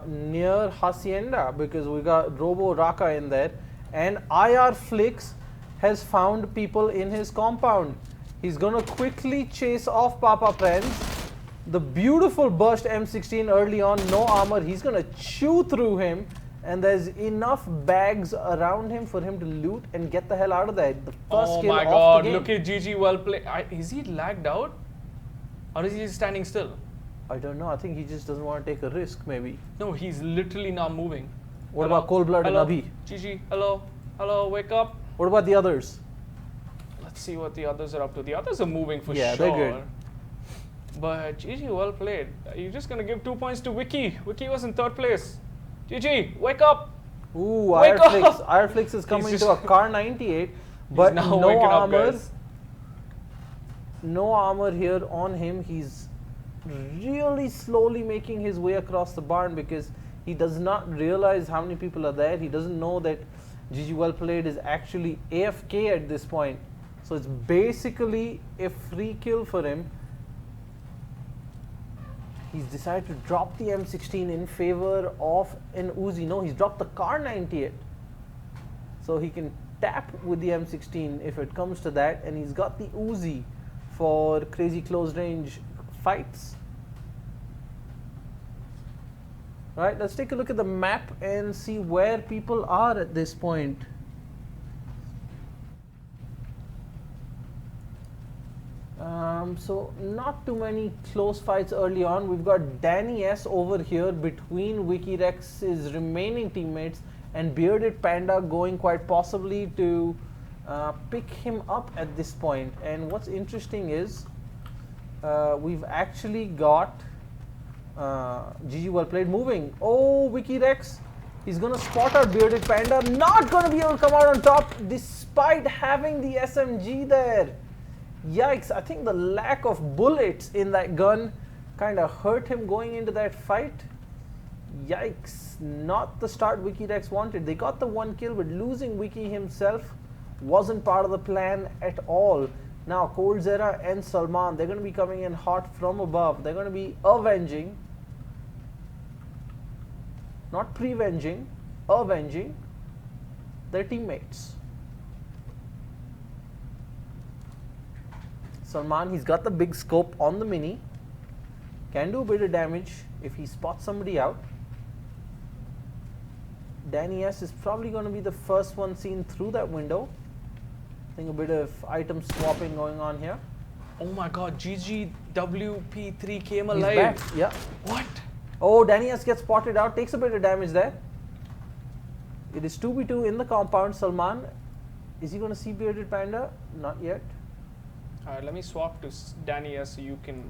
near Hacienda because we got Robo Raka in there, and IR Flix has found people in his compound. He's going to quickly chase off Papa Prince. The beautiful burst M16 early on, no armor. He's going to chew through him, and there's enough bags around him for him to loot and get the hell out of there. The first kill off the game. Look at GG Well Played. Is he lagged out? Or is he just standing still? I don't know. I think he just doesn't want to take a risk, maybe. No, he's literally not moving. What about Cold Blood and Abhi? GG, hello. Hello, wake up. What about the others? Let's see what the others are up to. The others are moving for sure. Yeah, they're good. But GG, well played. You're just going to give 2 points to Wiki. Wiki was in 3rd place. GG, wake up. Ooh, Ireflix is coming to a car 98, but no armor. No armor here on him. He's really slowly making his way across the barn because he does not realize how many people are there. He doesn't know that GG Well Played is actually AFK at this point. So it's basically a free kill for him. He's decided to drop the M16 in favor of an Uzi. No, he's dropped the car 98. So he can tap with the M16 if it comes to that, and he's got the Uzi for crazy close range fights. Right, let's take a look at the map and see where people are at this point. So not too many close fights early on. We've got Danny S over here between WikiRex's remaining teammates and Bearded Panda going quite possibly to pick him up at this point. And what's interesting is we've actually got GG well played moving. Oh, Wiki Rex. He's going to spot out Bearded Panda. Not going to be able to come out on top despite having the SMG there. Yikes. I think the lack of bullets in that gun kind of hurt him going into that fight. Yikes. Not the start Wiki Rex wanted. They got the 1 kill, but losing Wiki himself wasn't part of the plan at all. Now, Cold Zera and Salman, they're going to be coming in hot from above. They're going to be avenging. Not prevenging, avenging their teammates. Salman, he's got the big scope on the mini. Can do a bit of damage if he spots somebody out. Danny S is probably going to be the first one seen through that window. I think a bit of item swapping going on here. Oh my god, GGWP3 came He's alive. back. Yeah. What? Oh, Danny S gets spotted out, takes a bit of damage there. It is 2v2 in the compound. Salman, is he going to see Bearded Panda? Not yet. Alright, let me swap to Danny S so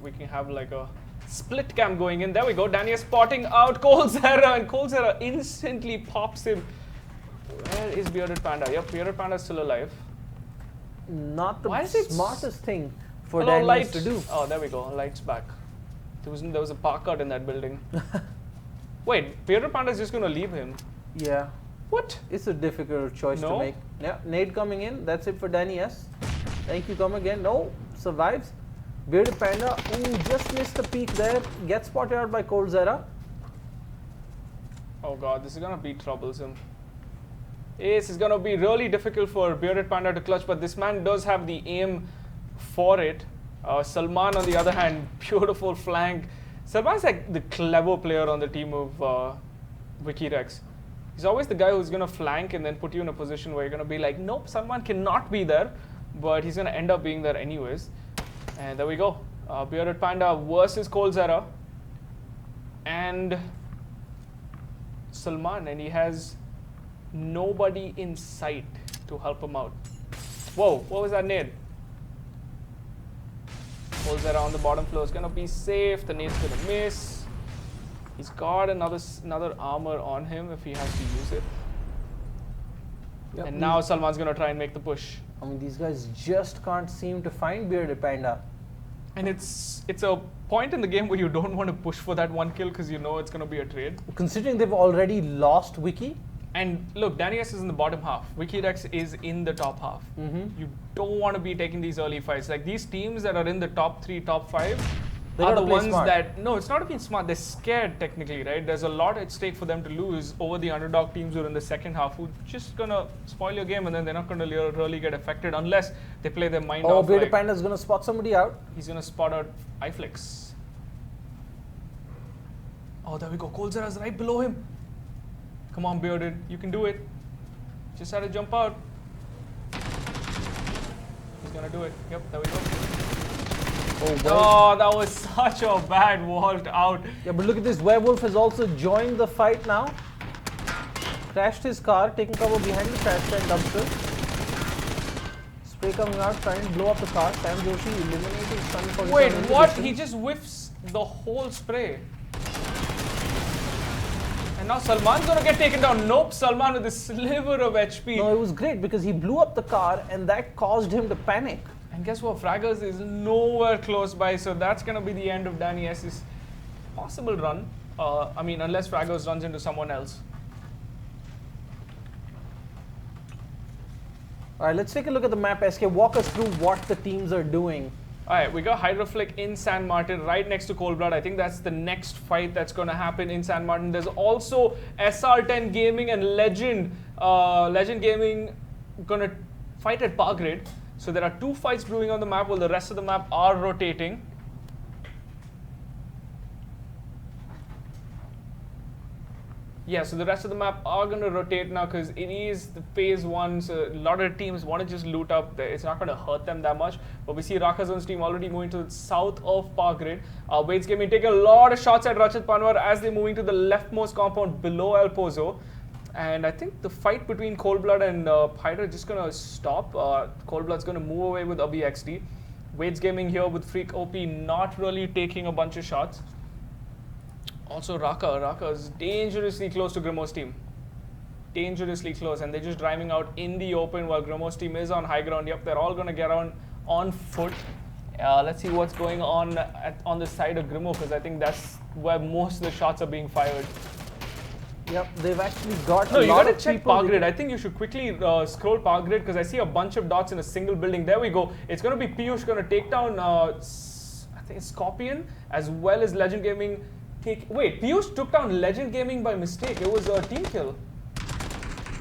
we can have like a split cam going in. There we go. Danny S spotting out Cold Zera, and Cold Zera instantly pops him. Where is Bearded Panda? Yep, Bearded Panda is still alive. Not the smartest thing for Hello, Danny S to do. Oh, there we go. Light's back. There was a park out in that building. Wait, Bearded Panda is just going to leave him. Yeah. What? It's a difficult choice to make. Yeah, nade coming in. That's it for Danny S. Thank you, come again. No, survives. Bearded Panda, ooh, just missed the peak there. Gets spotted out by Cold Zera. Oh god, this is going to be troublesome. This is going to be really difficult for Bearded Panda to clutch, but this man does have the aim for it. Salman, on the other hand, beautiful flank. Salman's like the clever player on the team of Wiki Rex. He's always the guy who's going to flank and then put you in a position where you're going to be like, nope, Salman cannot be there. But he's going to end up being there anyways. And there we go. Bearded Panda versus Cold Zera. And Salman. And he has nobody in sight to help him out. Whoa, what was that nade? Cold Zera on the bottom floor is going to be safe. The nade's going to miss. He's got another armor on him if he has to use it. Yep. And now Salman's going to try and make the push. I mean, these guys just can't seem to find Bearded Panda. And it's a point in the game where you don't want to push for that 1 kill because you know it's going to be a trade. Considering they've already lost Wiki. And look, Danny S is in the bottom half. Wiki Rex is in the top half. You don't want to be taking these early fights. Like these teams that are in the top 3, top 5 are the ones that, no, it's not being smart. They're scared technically, right? There's a lot at stake for them to lose over the underdog teams who are in the second half who just going to spoil your game and then they're not going to really get affected unless they play their mind off. Oh, Bearded Panda is going to spot somebody out. He's going to spot out iFlix. Oh, there we go. Cold Zera's right below him. Come on, Bearded. You can do it. Just had to jump out. He's going to do it. Yep, there we go. Oh, that was such a bad vault out. Yeah, but look at this. Werewolf has also joined the fight now. Crashed his car, taking cover behind the trash can dumpster. Spray coming out, trying to blow up the car. Sam Joshi eliminating Sun 47. Wait, what? He just whiffs the whole spray. And now Salman's gonna get taken down. Nope, Salman with a sliver of HP. No, it was great because he blew up the car and that caused him to panic. And guess what? Fraggers is nowhere close by, so that's going to be the end of Danny S's possible run. I mean, unless Fraggers runs into someone else. All right, let's take a look at the map. SK, walk us through what the teams are doing. All right, we got Hydroflick in San Martin, right next to Cold Blood. I think that's the next fight that's going to happen in San Martin. There's also SR10 Gaming and Legend Gaming going to fight at Par Grade. So there are 2 fights brewing on the map while the rest of the map are rotating. Yeah, so the rest of the map are going to rotate now because it is the phase 1. So a lot of teams want to just loot up there. It's not going to hurt them that much. But we see Rakazon's team already moving to the south of Park Grid. Wade's Gaming taking a lot of shots at Rachit Panwar as they're moving to the leftmost compound below El Pozo. And I think the fight between Coldblood and Pyder is just going to stop. Coldblood's going to move away with Abhi XD. Wade's Gaming here with Freak OP not really taking a bunch of shots. Also Raka is dangerously close to Grimo's team. Dangerously close, and they're just driving out in the open while Grimo's team is on high ground. Yep, they're all going to get on foot. Let's see what's going on on the side of Grimo, because I think that's where most of the shots are being fired. Yep, they've actually got No, a you lot got to of check people. power grid. I think you should quickly scroll power grid, because I see a bunch of dots in a single building. There we go. It's going to be Piyush going to take down, I think it's Scorpion, as well as Legend Gaming. Wait, Piyush took down Legend Gaming by mistake. It was a team kill.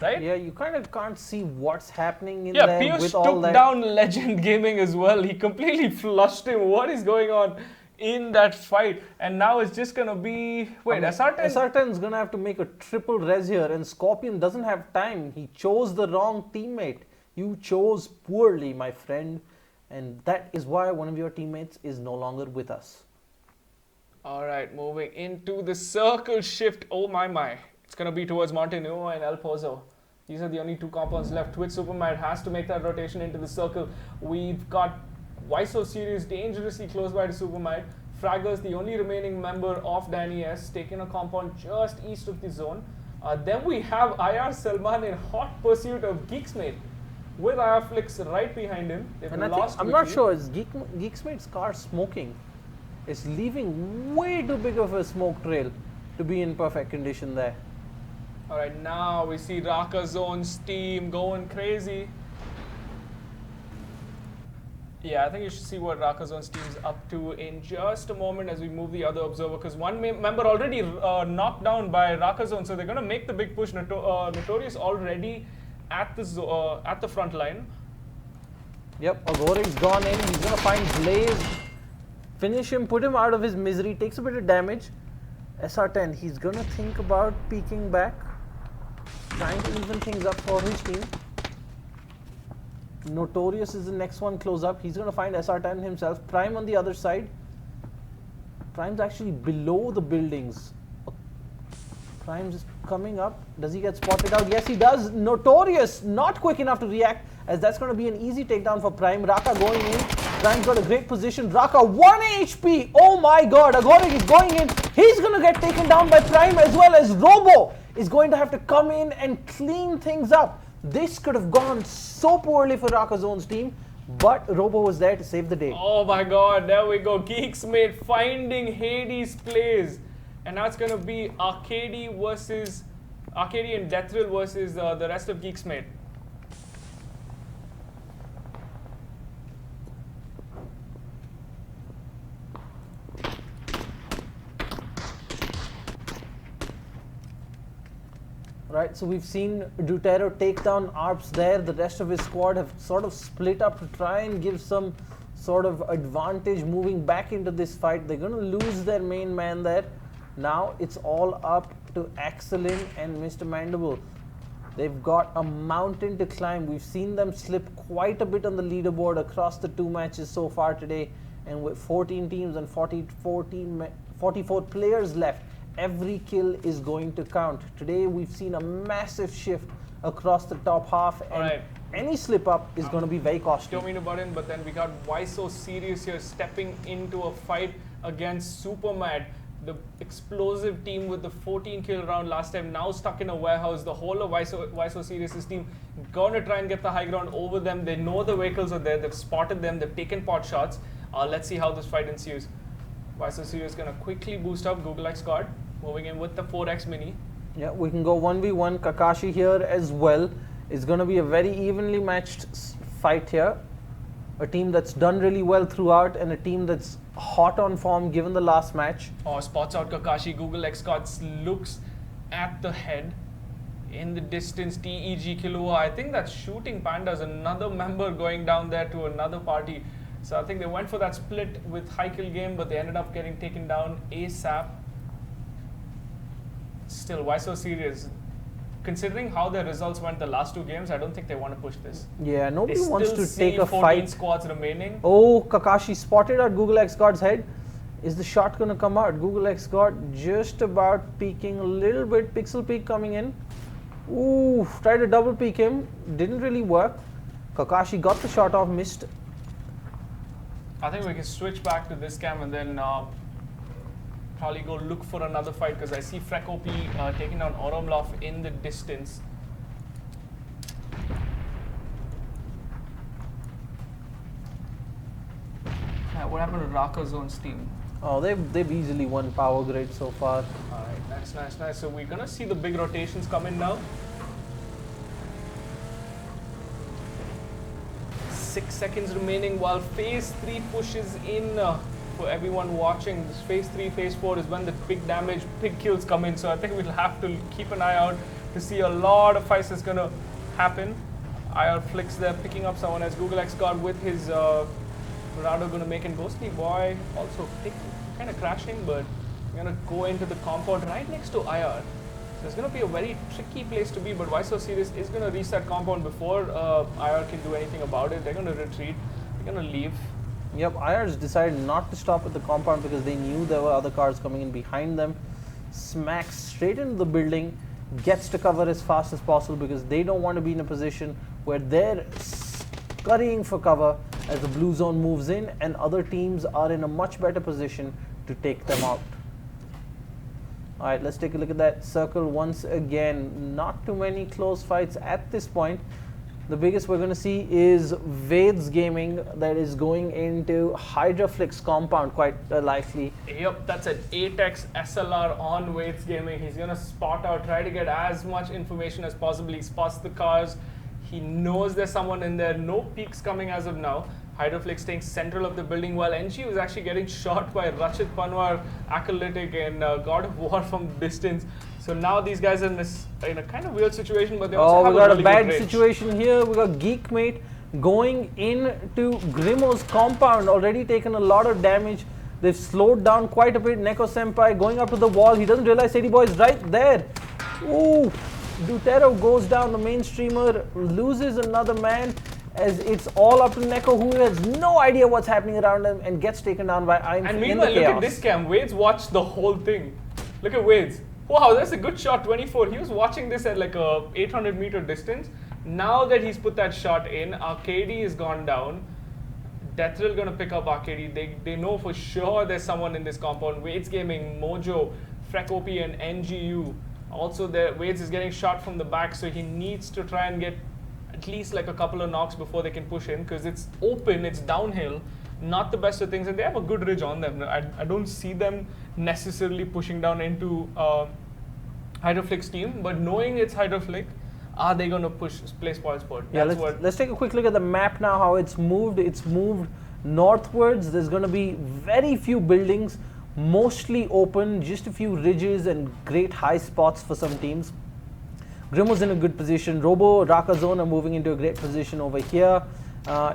Right? Yeah, you kind of can't see what's happening in Yeah, there Piyush with all took that. down Legend Gaming as well. He completely flushed him. What is going on in that fight? And now it's just going to be... Wait, SR10? SR10's going to have to make a triple res here, and Scorpion doesn't have time. He chose the wrong teammate. You chose poorly, my friend. And that is why one of your teammates is no longer with us. All right, moving into the circle shift. Oh my. It's going to be towards Montenuo and El Pozo. These are the only two compounds left. Twitch Supermad has to make that rotation into the circle. We've got Wiso Series dangerously close by to Supermad. Fragger's the only remaining member of Danny S, taking a compound just east of the zone. Then we have IR Salman in hot pursuit of Geeksmate, with IR Flix right behind him. And I'm not sure, is Geeksmate's car smoking? It's leaving way too big of a smoke trail to be in perfect condition there. All right, now we see Raka Zone's team going crazy. Yeah, I think you should see what Raka Zone's team's up to in just a moment as we move the other observer, because one member already knocked down by Raka Zone, so they're going to make the big push. Notorious already at the front line. Yep, Agoric's gone in. He's going to find Blaze, finish him, put him out of his misery, takes a bit of damage. SR10, he's going to think about peeking back, trying to even things up for his team. Notorious is the next one close up. He's going to find SR10 himself. Prime on the other side. Prime's actually below the buildings. Prime's just coming up. Does he get spotted out? Yes, he does. Notorious not quick enough to react, as that's going to be an easy takedown for Prime. Raka going in. Prime's got a great position. Raka 1 HP. Oh my god. Agoric is going in. He's going to get taken down by Prime, as well as Robo is going to have to come in and clean things up. This could have gone so poorly for Raka Zone's team, but Robo was there to save the day. Oh my god, there we go. Geeksmate finding Hades plays. And now it's going to be Arcady and Deathrill versus the rest of Geeksmate. Right, so we've seen Dutero take down ARPS there. The rest of his squad have sort of split up to try and give some sort of advantage moving back into this fight. They're going to lose their main man there. Now it's all up to Axelin and Mr. Mandible. They've got a mountain to climb. We've seen them slip quite a bit on the leaderboard across the two matches so far today. And with 14 teams and 44 players left, every kill is going to count. Today we've seen a massive shift across the top half, and any slip up is going to be very costly. Don't mean to butt in, but then we got Wiso Serious here stepping into a fight against Supermad, the explosive team with the 14 kill round last time, now stuck in a warehouse. The whole of Wiso Serious's team going to try and get the high ground over them. They know the vehicles are there. They've spotted them. They've taken pot shots. Let's see how this fight ensues. Wiso Serious going to quickly boost up Google X guard. Moving in with the 4X Mini. Yeah, we can go 1v1. Kakashi here as well. It's going to be a very evenly matched fight here. A team that's done really well throughout, and a team that's hot on form given the last match. Oh, spots out Kakashi. Google X Scots looks at the head. In the distance, TEG Killua. I think that's Shooting Pandas, another member going down there to another party. So I think they went for that split with high kill game, but they ended up getting taken down ASAP. Still, why so serious? Considering how their results went the last two games, I don't think they want to push this. Yeah, nobody wants to take a 14 fight. Squads remaining. Oh, Kakashi spotted at Google X Guard's head. Is the shot going to come out? Google X Guard just about peeking a little bit. Pixel peek coming in. Ooh, tried to double peek him. Didn't really work. Kakashi got the shot off, missed. I think we can switch back to this cam and then probably go look for another fight because I see Frekopi taking down Oromlov in the distance. What happened to Rakazone's team? Oh, they've easily won Power Grid so far. Alright, nice. So we're gonna see the big rotations come in now. 6 seconds remaining while phase 3 pushes in for everyone watching. This phase 3, phase 4 is when the big damage, big kills come in. So I think we'll have to keep an eye out to see a lot of fights that's gonna happen. IR Flicks there picking up someone as Google X God with his Dorado gonna make it. Ghostly Boy also kind of crashing, but we're gonna go into the compound right next to IR. So it's gonna be a very tricky place to be, but Why So Serious is gonna reset compound before IR can do anything about it. They're gonna retreat, they're gonna leave. Yep, IR's decided not to stop at the compound because they knew there were other cars coming in behind them. Smacks straight into the building, gets to cover as fast as possible because they don't want to be in a position where they're scurrying for cover as the blue zone moves in and other teams are in a much better position to take them out. Alright, let's take a look at that circle once again. Not too many close fights at this point. The biggest we're going to see is Vades Gaming that is going into Hydraflix compound quite likely. Yep, that's an 8x SLR on Vades Gaming. He's going to spot out, try to get as much information as possible. He spots the cars. He knows there's someone in there. No peaks coming as of now. Hydroflix staying central of the building while NG was actually getting shot by Rachit Panwar, Acolytic and God of War from distance. So now these guys are in a kind of weird situation, but they also have we got a really a bad good range. situation here. We got Geekmate going into Grimo's compound, already taken a lot of damage. They've slowed down quite a bit. Neko Senpai going up to the wall. He doesn't realize Sadie Boy is right there. Ooh, Dutero goes down. The main streamer loses another man as it's all up to Neko, who has no idea what's happening around him and gets taken down by Im. And meanwhile, look at this cam. Wades watched the whole thing. Look at Wades. Wow, that's a good shot, 24. He was watching this at like a 800-meter distance. Now that he's put that shot in, Arcady has gone down. Deathrill gonna pick up Arcady. They know for sure there's someone in this compound. Wades Gaming, Mojo, Frekopi and NGU. Also there, Wades is getting shot from the back, so he needs to try and get at least like a couple of knocks before they can push in, because it's open, it's downhill, not the best of things, and they have a good ridge on them. I don't see them necessarily pushing down into Hydroflick's team, but knowing it's Hydroflick, are they going to play spoil sport? Yeah, let's take a quick look at the map now, how it's moved. It's moved northwards. There's going to be very few buildings, mostly open, just a few ridges and great high spots for some teams. Grimo's in a good position. Robo, Rakazone are moving into a great position over here.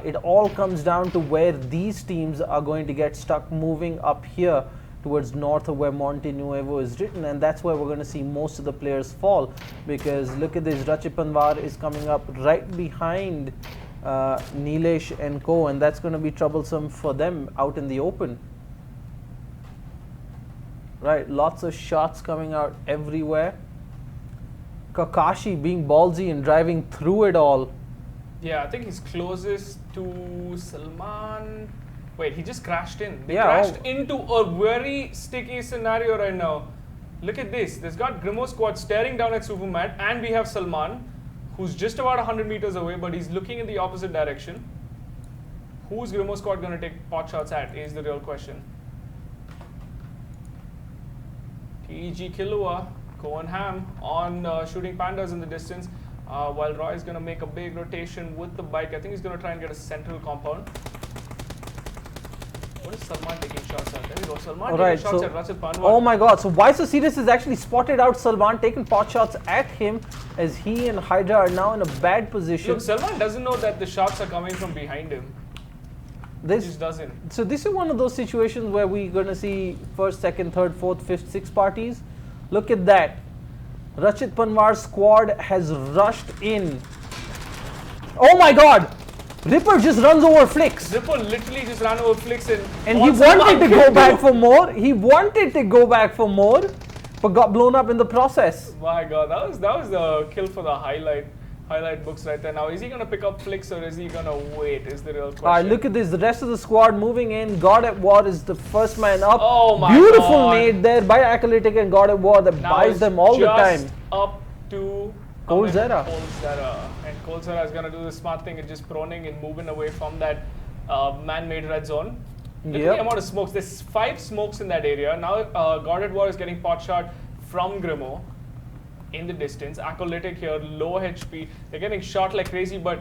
It all comes down to where these teams are going to get stuck, moving up here towards north of where Monte Nuevo is written, and that's where we're going to see most of the players fall, because look at this, Rachit Panwar is coming up right behind Nilesh and co, and that's going to be troublesome for them out in the open. Right, lots of shots coming out everywhere. Kakashi being ballsy and driving through it all. Yeah, I think he's closest to Salman. Wait, he just crashed in. They Yeah, crashed into a very sticky scenario right now. Look at this. There's got Grimo squad staring down at Superman, and we have Salman, who's just about 100 meters away, but he's looking in the opposite direction. Who's Grimo squad going to take pot shots at is the real question. TEG Killua going ham on shooting pandas in the distance, while Roy is going to make a big rotation with the bike. I think he's going to try and get a central compound. What is Salman taking shots at? There we go. Salman taking shots at Rachit Panwar. Oh my god, so Why So Serious has actually spotted out Salman, taken pot shots at him as he and Hydra are now in a bad position. Look, Salman doesn't know that the shots are coming from behind him. He just doesn't. So this is one of those situations where we're going to see first, second, third, fourth, fifth, sixth parties. Look at that. Rachit Panwar's squad has rushed in. Oh my god! Ripper just runs over Flix. Ripper literally just ran over Flix and he wanted to go back for more. He wanted to go back for more. but got blown up in the process. My God, that was the kill for the highlight books right there. Now, is he going to pick up flicks or is he going to wait? Is the real question. All right, look at this. The rest of the squad moving in. God at War is the first man up. Oh my Beautiful God. nade there by Acolytic and God at War that Now buys them all the time. Just up to Coldzera. And Coldzera is going to do the smart thing and just proning and moving away from that man-made red zone. Look at the amount of smokes. There's 5 smokes in that area. Now, God at War is getting pot shot from Grimo in the distance. Acolytic here, low HP. They're getting shot like crazy, but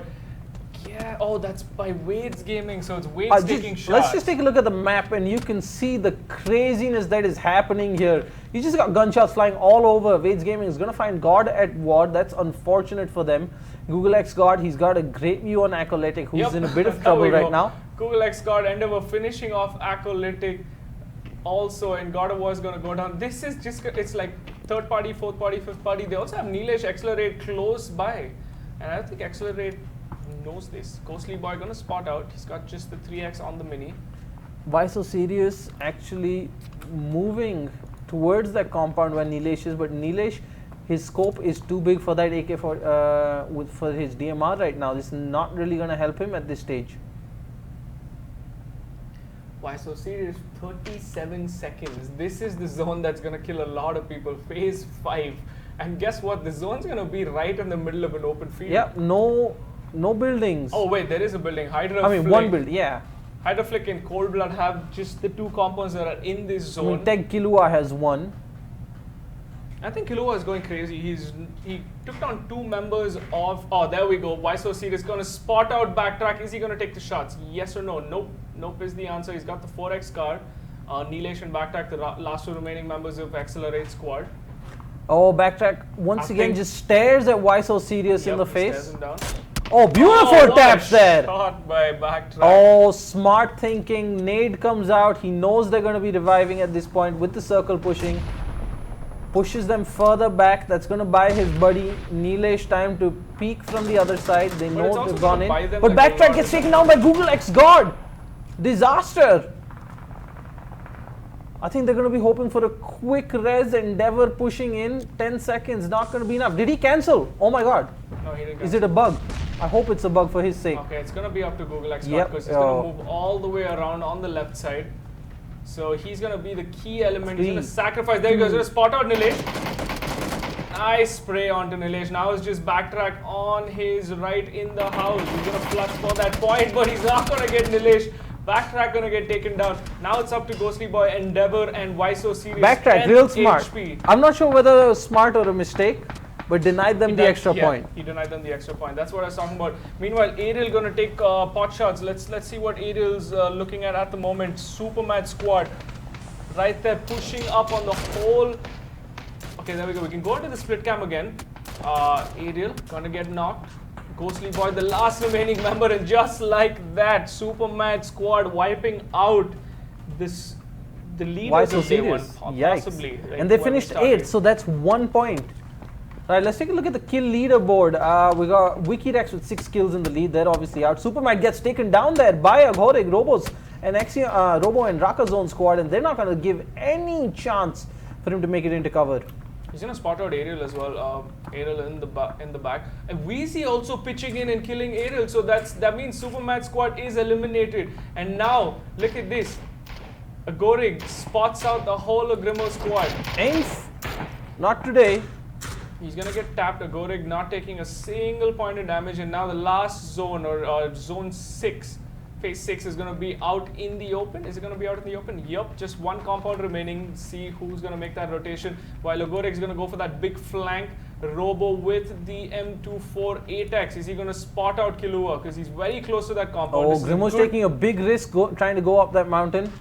yeah, oh, that's by Wade's Gaming, so it's Wade's taking shots. Let's just take a look at the map and you can see the craziness that is happening here. You just got gunshots flying all over. Wade's Gaming is going to find God at War. That's unfortunate for them. Google X God, he's got a great view on Acolytic, who's in a bit of trouble right now. Google X God, Endeavor finishing off Acolytic also, and God of War is going to go down. This is just, it's like third party, fourth party, fifth party. They also have Nilesh Accelerate close by. And I think Accelerate knows this. Ghostly Boy going to spot out. He's got just the 3x on the mini. Why so serious? Actually moving towards that compound where Nilesh is, but Nilesh, his scope is too big for that AK for his DMR right now. This is not really going to help him at this stage. Why so serious? 37 seconds. This is the zone that's going to kill a lot of people. Phase 5. And guess what? The zone's going to be right in the middle of an open field. Yeah, no buildings. Oh wait, there is a building. Hydra I mean, Flick. one building, yeah. Hydra Flick and Cold Blood have just the 2 compounds that are in this zone. I mean, Tech Killua has one. I think Killua is going crazy. He took down 2 members of. Oh, there we go. Why so serious? Going to spot out backtrack. Is he going to take the shots? Yes or no? Nope. Nope is the answer. He's got the 4x car. Nilesh and backtrack, the last 2 remaining members of Accelerate squad. Oh, backtrack once again just stares at Why So Serious in the face. Stares him down. Oh, beautiful taps there. Shot by backtrack. Oh, smart thinking. Nade comes out. He knows they're going to be reviving at this point with the circle pushing. Pushes them further back. That's going to buy his buddy Nilesh time to peek from the other side. They know they've gone in. But backtrack gets taken down by Google X God. Disaster. I think they're going to be hoping for a quick res. Endeavor pushing in. 10 seconds. Not going to be enough. Did he cancel? Oh my God. No, he didn't cancel. Is it a bug? I hope it's a bug for his sake. Okay, it's going to be up to Google X because he's going to move all the way around on the left side. So he's going to be the key element. He's going to sacrifice. There he goes. He's going to spot out Nilesh. Nice spray onto Nilesh. Now it's just backtrack on his right in the house. He's going to flush for that point, but he's not going to get Nilesh. Backtrack going to get taken down. Now it's up to Ghostly Boy, Endeavor, and Why So Serious. Backtrack, real smart. HP. I'm not sure whether it was smart or a mistake, but denied them the extra point. He denied them the extra point. That's what I was talking about. Meanwhile, Ariel going to take pot shots. Let's see what Ariel's looking at the moment. Super Mad squad, right there, pushing up on the whole. Okay, there we go. We can go into the split cam again. Ariel going to get knocked. Ghostly Boy, the last remaining member, and just like that, Super Mad squad wiping out the leaders of day 1, possibly. Yikes. And they finished 8th, so that's 1 point. Alright, let's take a look at the kill leaderboard. We got Wikirex with 6 kills in the lead. They're obviously out. Superman gets taken down there by Aghorig, Robos, and Robo and Raka Zone squad, and they're not going to give any chance for him to make it into cover. He's going to spot out Ariel as well. Ariel in the back. And Weezy also pitching in and killing Ariel. So that means Super Mad squad is eliminated. And now, look at this. Aghorig spots out the whole of Grimo squad. Ainf, not today. He's going to get tapped. Aghorig not taking a single point of damage. And now the last zone, or zone 6, phase 6 is going to be out in the open. Is it going to be out in the open? Yup, just 1 compound remaining. See who's going to make that rotation. While Aghorig is going to go for that big flank. Robo with the M24 8X. Is he going to spot out Killua? Because he's very close to that compound. Oh, Grimo's taking a big risk trying to go up that mountain.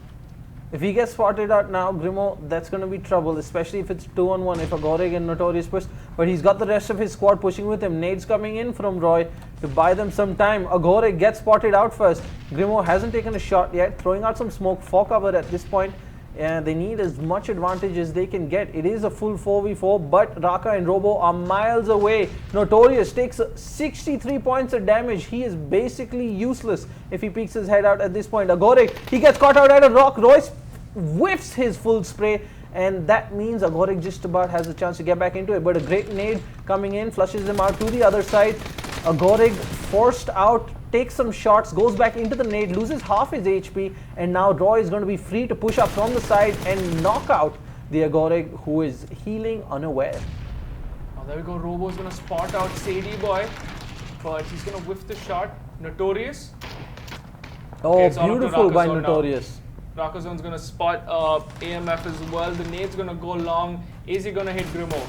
If he gets spotted out now, Grimo, that's going to be trouble, especially if it's 2-on-1, if Aghorig and Notorious push. But he's got the rest of his squad pushing with him. Nades coming in from Roy to buy them some time. Aghorig gets spotted out first. Grimo hasn't taken a shot yet, throwing out some smoke for cover at this point. And they need as much advantage as they can get. It is a full 4v4, but Raka and Robo are miles away. Notorious takes 63 points of damage. He is basically useless if he peeks his head out at this point. Aghorig, he gets caught out at a rock. Royce whiffs his full spray, and that means Agoric just about has a chance to get back into it. But a great nade coming in, flushes him out to the other side. Agoric forced out, takes some shots, goes back into the nade, loses half his HP, and now Roy is going to be free to push up from the side and knock out the Agoric, who is healing unaware. Oh, there we go. Robo's going to spot out Sadie Boy, but he's going to whiff the shot. Notorious. Oh, beautiful by Notorious. Rakazone's going to spot AMF as well. The nade's going to go long. Is he going to hit Grimo?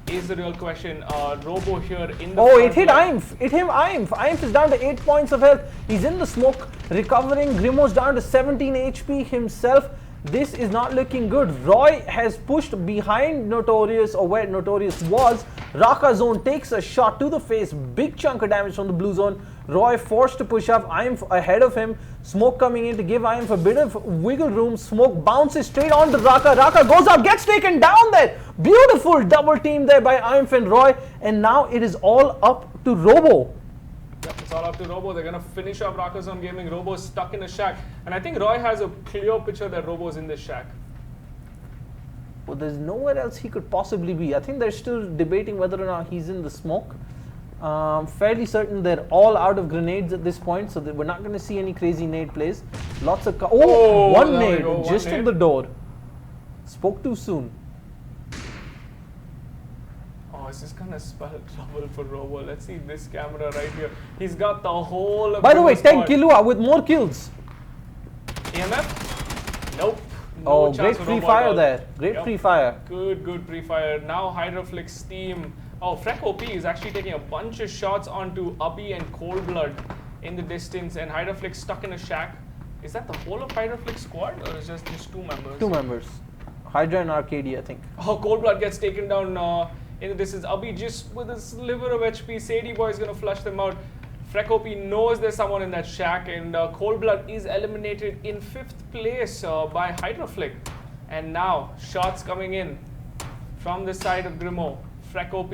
Is the real question. Robo here in the Oh, it hit Imf. It hit Imf. Imf is down to 8 points of health. He's in the smoke, recovering. Grimo's down to 17 HP himself. This is not looking good. Roy has pushed behind Notorious, or where Notorious was. Rakazone takes a shot to the face. Big chunk of damage from the blue zone. Roy forced to push up. Imf ahead of him. Smoke coming in to give Imf a bit of wiggle room. Smoke bounces straight onto Raka. Raka goes up, gets taken down there. Beautiful double team there by Imf and Roy. And now it is all up to Robo. Yep, it's all up to Robo. They're going to finish up Rakazone Gaming. Robo's stuck in a shack. And I think Roy has a clear picture that Robo's in this shack. Well, there's nowhere else he could possibly be. I think they're still debating whether or not he's in the smoke. Fairly certain they're all out of grenades at this point, so we're not going to see any crazy nade plays. Lots of... one nade just at the door. Spoke too soon. Oh, this is going to spell trouble for Robo. Let's see this camera right here. He's got the whole... By the way, Teg Killua with more kills. AMF? Nope. No great free fire there. Great free fire. Good pre-fire. Now Hydroflix team. Oh, Freck OP is actually taking a bunch of shots onto Abhi and Cold Blood in the distance, and Hydroflix stuck in a shack. Is that the whole of Hydroflix squad, or is just 2 members? 2 members. Hydra and Arcadia, I think. Oh, Cold Blood gets taken down in the distance. Abhi just with a sliver of HP. Sadie Boy is going to flush them out. Freck OP knows there's someone in that shack, and Cold Blood is eliminated in 5th place by Hydroflick. And now, shots coming in from the side of Grimo. Freck OP.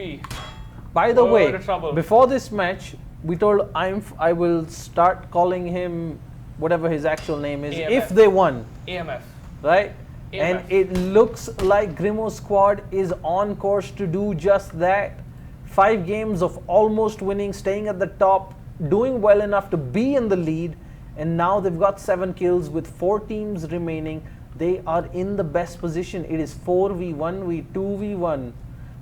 By the way, before this match, we told Imf I will start calling him whatever his actual name is AMF. if they won. AMF. Right? AMF. And it looks like Grimo's squad is on course to do just that. 5 games of almost winning, staying at the top, doing well enough to be in the lead, and now they've got 7 kills with 4 teams remaining. They are in the best position. It is 4v1, 2v1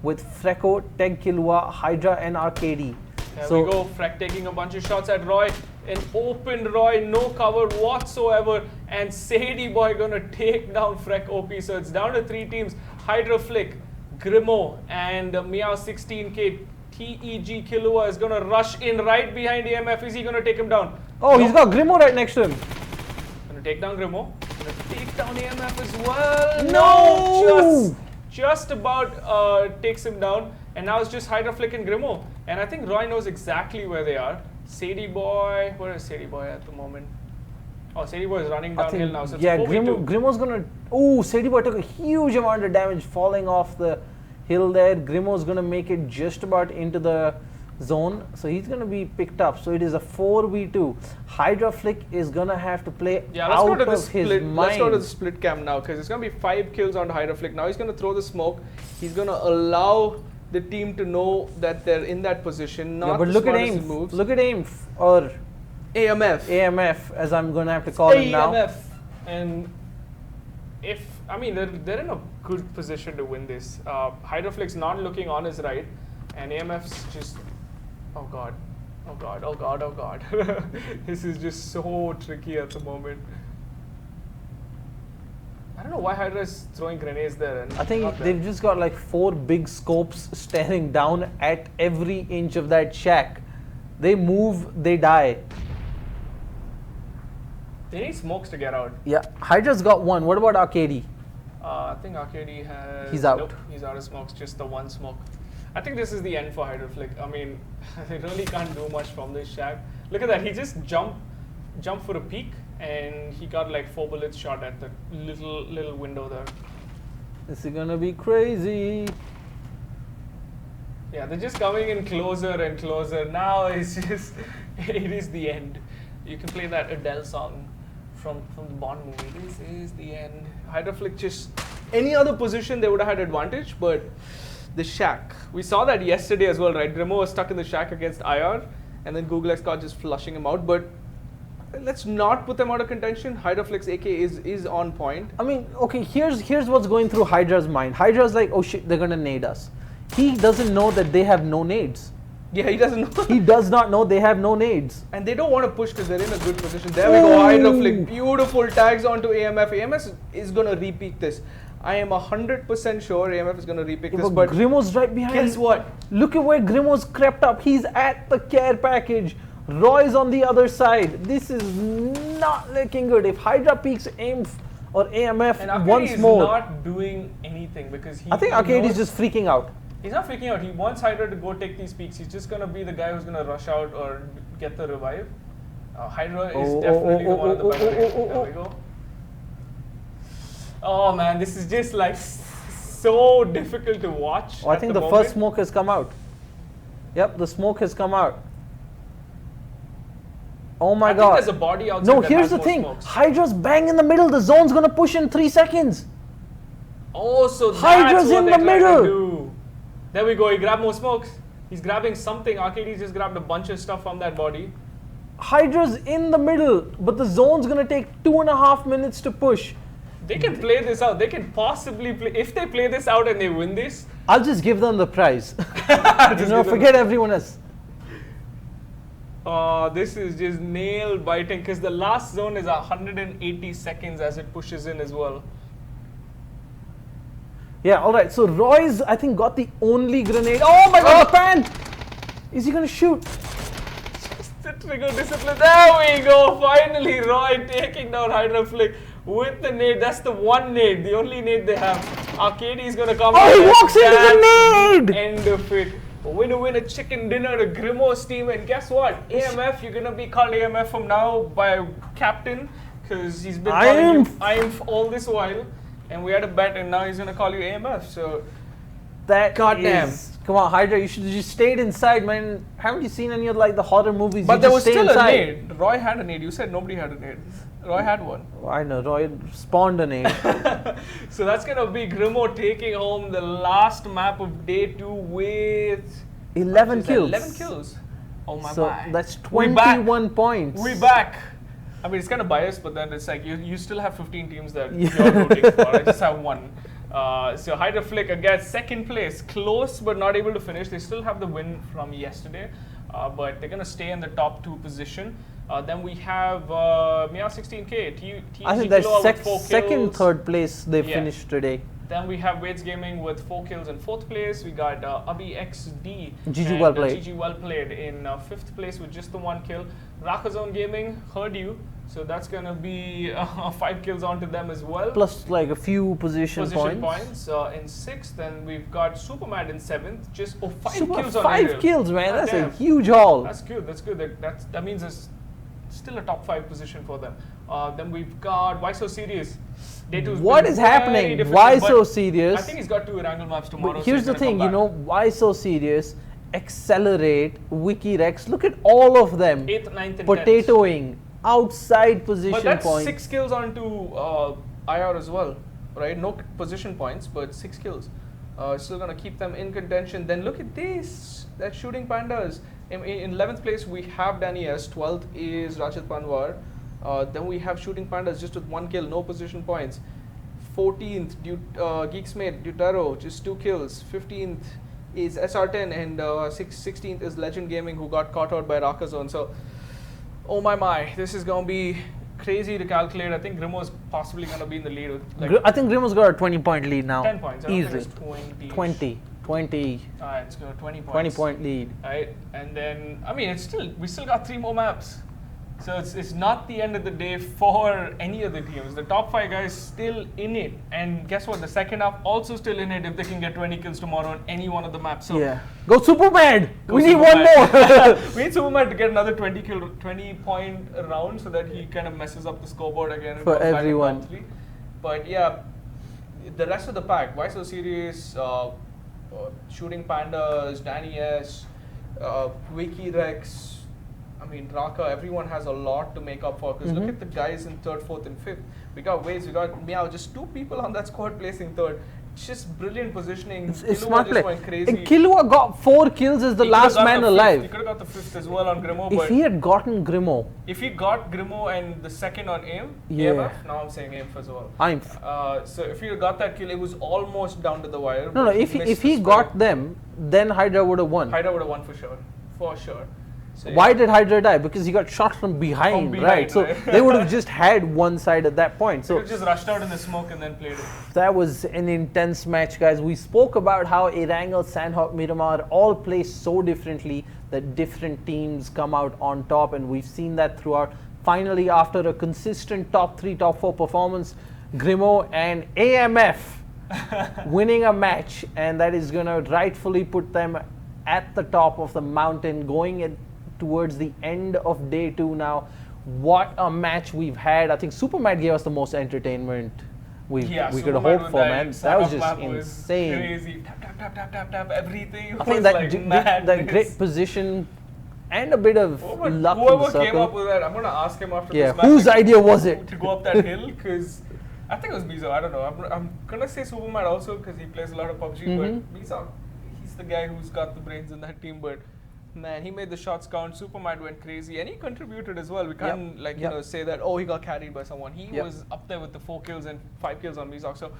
with Frecko, Teg Killua, Hydra and Arcady. There we go, Freck taking a bunch of shots at Roy. An open Roy, no cover whatsoever, and Sadie Boy gonna take down Freck OP. So it's down to 3 teams, Hydroflick, Grimo and Meow 16K. TEG Killua is gonna rush in right behind AMF. Is he gonna take him down? Oh, he's got Grimo right next to him. Gonna take down Grimo. Gonna take down AMF as well. No! Just about takes him down. And now it's just Hydroflick and Grimo. And I think Roy knows exactly where they are. Sadie Boy, where is Sadie Boy at the moment? Oh, Sadie Boy is running downhill now. So it's yeah, 4v2. Grimo's gonna... Oh, Sadie Boy took a huge amount of damage falling off the hill there. Grimo's gonna make it just about into the zone, so he's gonna be picked up. So it is a 4v2. Hydroflick is gonna have to play out of his mind. Let's go to the split cam now, because it's gonna be 5 kills on Hydroflick. Now he's gonna throw the smoke. He's gonna allow the team to know that they're in that position. Not but the look at smartest AIM. moves. Look at AIM or AMF, as I'm gonna have to call him now. AMF, and if I mean they're in a good position to win this. Hydroflick's not looking on his right, and AMF's just oh god. This is just so tricky at the moment. I don't know why Hydra is throwing grenades there. And I think they've just got like 4 big scopes staring down at every inch of that shack. They move, they die. They need smokes to get out. Yeah, Hydra's got 1. What about Arcady? I think Arcady has... He's out. Nope, he's out of smokes, just the 1 smoke. I think this is the end for Hydroflick. I mean, they really can't do much from this shack. Look at that, he just jumped for a peek, and he got like 4 bullets shot at the little window there. This is gonna be crazy. Yeah, they're just coming in closer and closer. Now it's just, it is the end. You can play that Dell song from the Bond movie. This is the end. Hydroflick just Any other position, they would have had advantage, but the shack. We saw that yesterday as well, right? Grimo was stuck in the shack against IR, and then Google X caught just flushing him out. But let's not put them out of contention. Hydraflix AK is on point. I mean, okay, here's what's going through Hydra's mind. Hydra's like, oh shit, they're gonna nade us. He doesn't know that they have no nades. Yeah, he doesn't know. He does not know they have no nades. And they don't want to push because they're in a good position. There we go, Hydraflix. Beautiful tags onto AMF. AMF is gonna repeat this. I am 100% sure AMF is going to repick this, but Grimo's right behind. Guess what? Look at where Grimo's crept up. He's at the care package. Roy's on the other side. This is not looking good. If Hydra peaks or AMF and once more. He's not doing anything because I think Arcade is just freaking out. He's not freaking out. He wants Hydra to go take these peaks. He's just going to be the guy who's going to rush out or get the revive. Hydra is definitely the one on the back. There we go. Oh man, this is just like so difficult to watch. Oh, I think the first smoke has come out. Yep, the smoke has come out. Oh my god. I think there's a body outside. No, here's the thing. Smokes. Hydra's bang in the middle. The zone's gonna push in 3 seconds. Oh, so Hydra's that's what in they're the trying middle. to do. There we go. He grabbed more smokes. He's grabbing something. Arcade just grabbed a bunch of stuff from that body. Hydra's in the middle, but the zone's gonna take 2.5 minutes to push. They can play this out. They can possibly play. If they play this out and they win this, I'll just give them the prize. Forget everyone else. This is just nail biting because the last zone is 180 seconds as it pushes in as well. Yeah, all right. So Roy's, I think, got the only grenade. Oh my god, the pan! Is he gonna shoot? Just the trigger discipline. There we go. Finally, Roy taking down Hydraflix with the nade. That's the one nade, the only nade they have. Arcade is gonna come. Oh, he walks into the nade! End of it. Winner chicken dinner to Grimo's team, and guess what? AMF, you're gonna be called AMF from now by captain because he's been calling you IMF all this while, and we had a bet, and now he's gonna call you AMF. So that goddamn. Come on, Hydra, you should have just stayed inside, man. Haven't you seen any of like the horror movies? But you there just was stay still inside. a nade. Roy had a nade. You said nobody had a nade. Roy had one. Oh, I know, Roy spawned a nade. So that's gonna be Grimo taking home the last map of day 2 with 11 kills. 11 kills. Oh my so god. that's 21 points. We back. I mean, it's kind of biased, but then it's like you still have 15 teams that you're rooting for. I just have one. So Hydraflix again, second place, close but not able to finish. They still have the win from yesterday, but they're gonna stay in the top 2 position. Then we have Mia 16K. I think that's second, third place they finished today. Then we have Wade's Gaming with 4 kills in 4th place. We got Abhi XD. GG well played. GG well played in 5th place with just the 1 kill. Rakazone Gaming heard you, so that's gonna be 5 kills onto them as well. Plus like a few position points. In 6th, then we've got Supermad in 7th. Just 5 kills on 5 kills, man. That's a huge haul. That's good. That's good. That means it's still a top 5 position for them. Then we've got Why So Serious. What is happening? Why so serious? I think he's got 2 wrangle maps tomorrow. But here's the thing, you know, why so serious? Accelerate, Wikirex. Look at all of them. 8th, 9th, and potatoing 10th. Outside position points. But that's 6 kills onto IR as well, right? No position points, but 6 kills. Still gonna keep them in contention. Then look at this. That's Shooting Pandas. In 11th place we have Danny S. 12th is Rachit Panwar. Then we have Shooting Pandas just with 1 kill, no position points. 14th, Geeksmate, Dutaro, just 2 kills. 15th is SR10, and 16th is Legend Gaming, who got caught out by Rakazone. So, oh my, this is going to be crazy to calculate. I think Grimo's possibly going to be in the lead. I think Grimo's got a 20-point lead now. 10 points. Easily. 20. 20. It's got a 20 points. 20-point lead. Right, and then, I mean, we still got 3 more maps. So it's not the end of the day for any of the teams. The top 5 guys still in it, and guess what? The second half also still in it if they can get 20 kills tomorrow on any one of the maps. So yeah, go Superman! We need one more. We need Superman to get another 20-point round so that he kind of messes up the scoreboard again for everyone. But yeah, the rest of the pack: Why So Serious, Shooting Pandas, Danny S, Wikirex. I mean, Raka, everyone has a lot to make up for because look at the guys in 3rd, 4th, and 5th. We got Waze, we got Meow, just 2 people on that squad placing third. Just brilliant positioning. It's Killua smart just play. went crazy. And Killua got 4 kills as the He could've last got man the fifth. alive. He could have got the 5th as well on Grimo. If But he had gotten Grimo, if he got Grimo and the second on AIM, Yeah. AMF, now I'm saying AIM as well. So if he got that kill, it was almost down to the wire. no, but if missed he the got spread. them, then Hydra would have won. Hydra would have won for sure. For sure. So, Why did Hydra die? Because he got shot from behind, From right? behind, So right. they would have just had one side at that point. He So could have just rushed out in the smoke and then played it. that was an intense match, guys. We spoke about how Erangel, Sandhawk, Miramar all play so differently that different teams come out on top, and we've seen that throughout. Finally, after a consistent top 3, top 4 performance, Grimo and AMF winning a match, and that is going to rightfully put them at the top of the mountain, going towards the end of day 2 now. What a match we've had. I think Supermat gave us the most entertainment we could hope for, man. That was just insane. Crazy. Tap, everything. I think that great position and a bit of luck in the Whoever circle. came up with that, I'm going to ask him after Yeah, this match. whose idea was it? To go up that hill, because I think it was Mizo. I don't know. I'm going to say Supermat also because he plays a lot of PUBG, but Mizo, he's the guy who's got the brains in that team, but man, he made the shots count. Supermat went crazy, and he contributed as well. We can't you know, say that, oh, he got carried by someone. He was up there with the 4 kills and 5 kills on Mizok. So,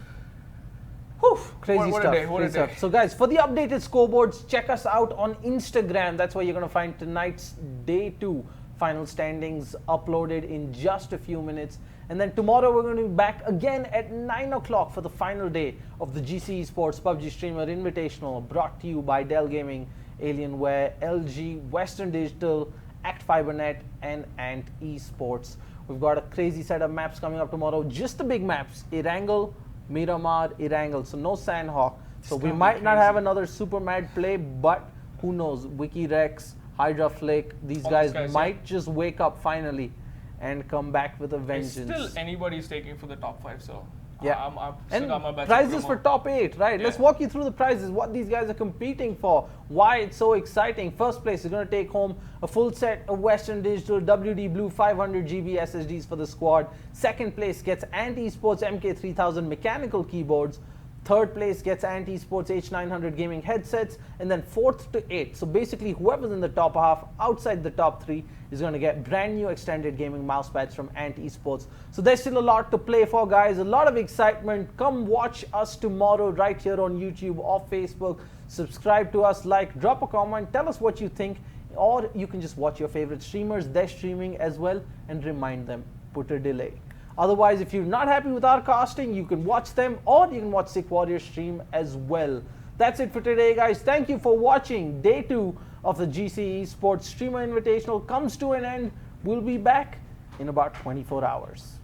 whew, crazy what stuff. a day, what a day. So guys, for the updated scoreboards, check us out on Instagram. That's where you're going to find tonight's day 2 final standings uploaded in just a few minutes. And then tomorrow we're going to be back again at 9 o'clock for the final day of the GC Esports PUBG Streamer Invitational, brought to you by Dell Gaming, Alienware, LG, Western Digital, Act Fibernet, and Ant Esports. We've got a crazy set of maps coming up tomorrow. Just the big maps: Erangel, Miramar, Erangel. So no Sandhawk. So we might not have another super mad play, but who knows? Wiki Rex, Hydra Flick, these guys might just wake up finally and come back with a vengeance. Still, anybody's taking for the top 5. So. Yeah, and prizes for top 8, right? Let's walk you through the prizes, what these guys are competing for, why it's so exciting. First place is going to take home a full set of Western Digital WD Blue 500 GB SSDs for the squad. Second place gets Ant Esports MK3000 mechanical keyboards. Third place gets Ant Esports H900 gaming headsets, and then 4th to 8th. So basically, whoever's in the top half, outside the top 3, is going to get brand new extended gaming mouse pads from Ant Esports. So there's still a lot to play for, guys. A lot of excitement. Come watch us tomorrow right here on YouTube or Facebook. Subscribe to us, like, drop a comment, tell us what you think, or you can just watch your favorite streamers. They're streaming as well, and remind them, put a delay. Otherwise, if you're not happy with our casting, you can watch them, or you can watch Sick Warrior stream as well. That's it for today, guys. Thank you for watching. Day 2 of the GC Esports Streamer Invitational comes to an end. We'll be back in about 24 hours.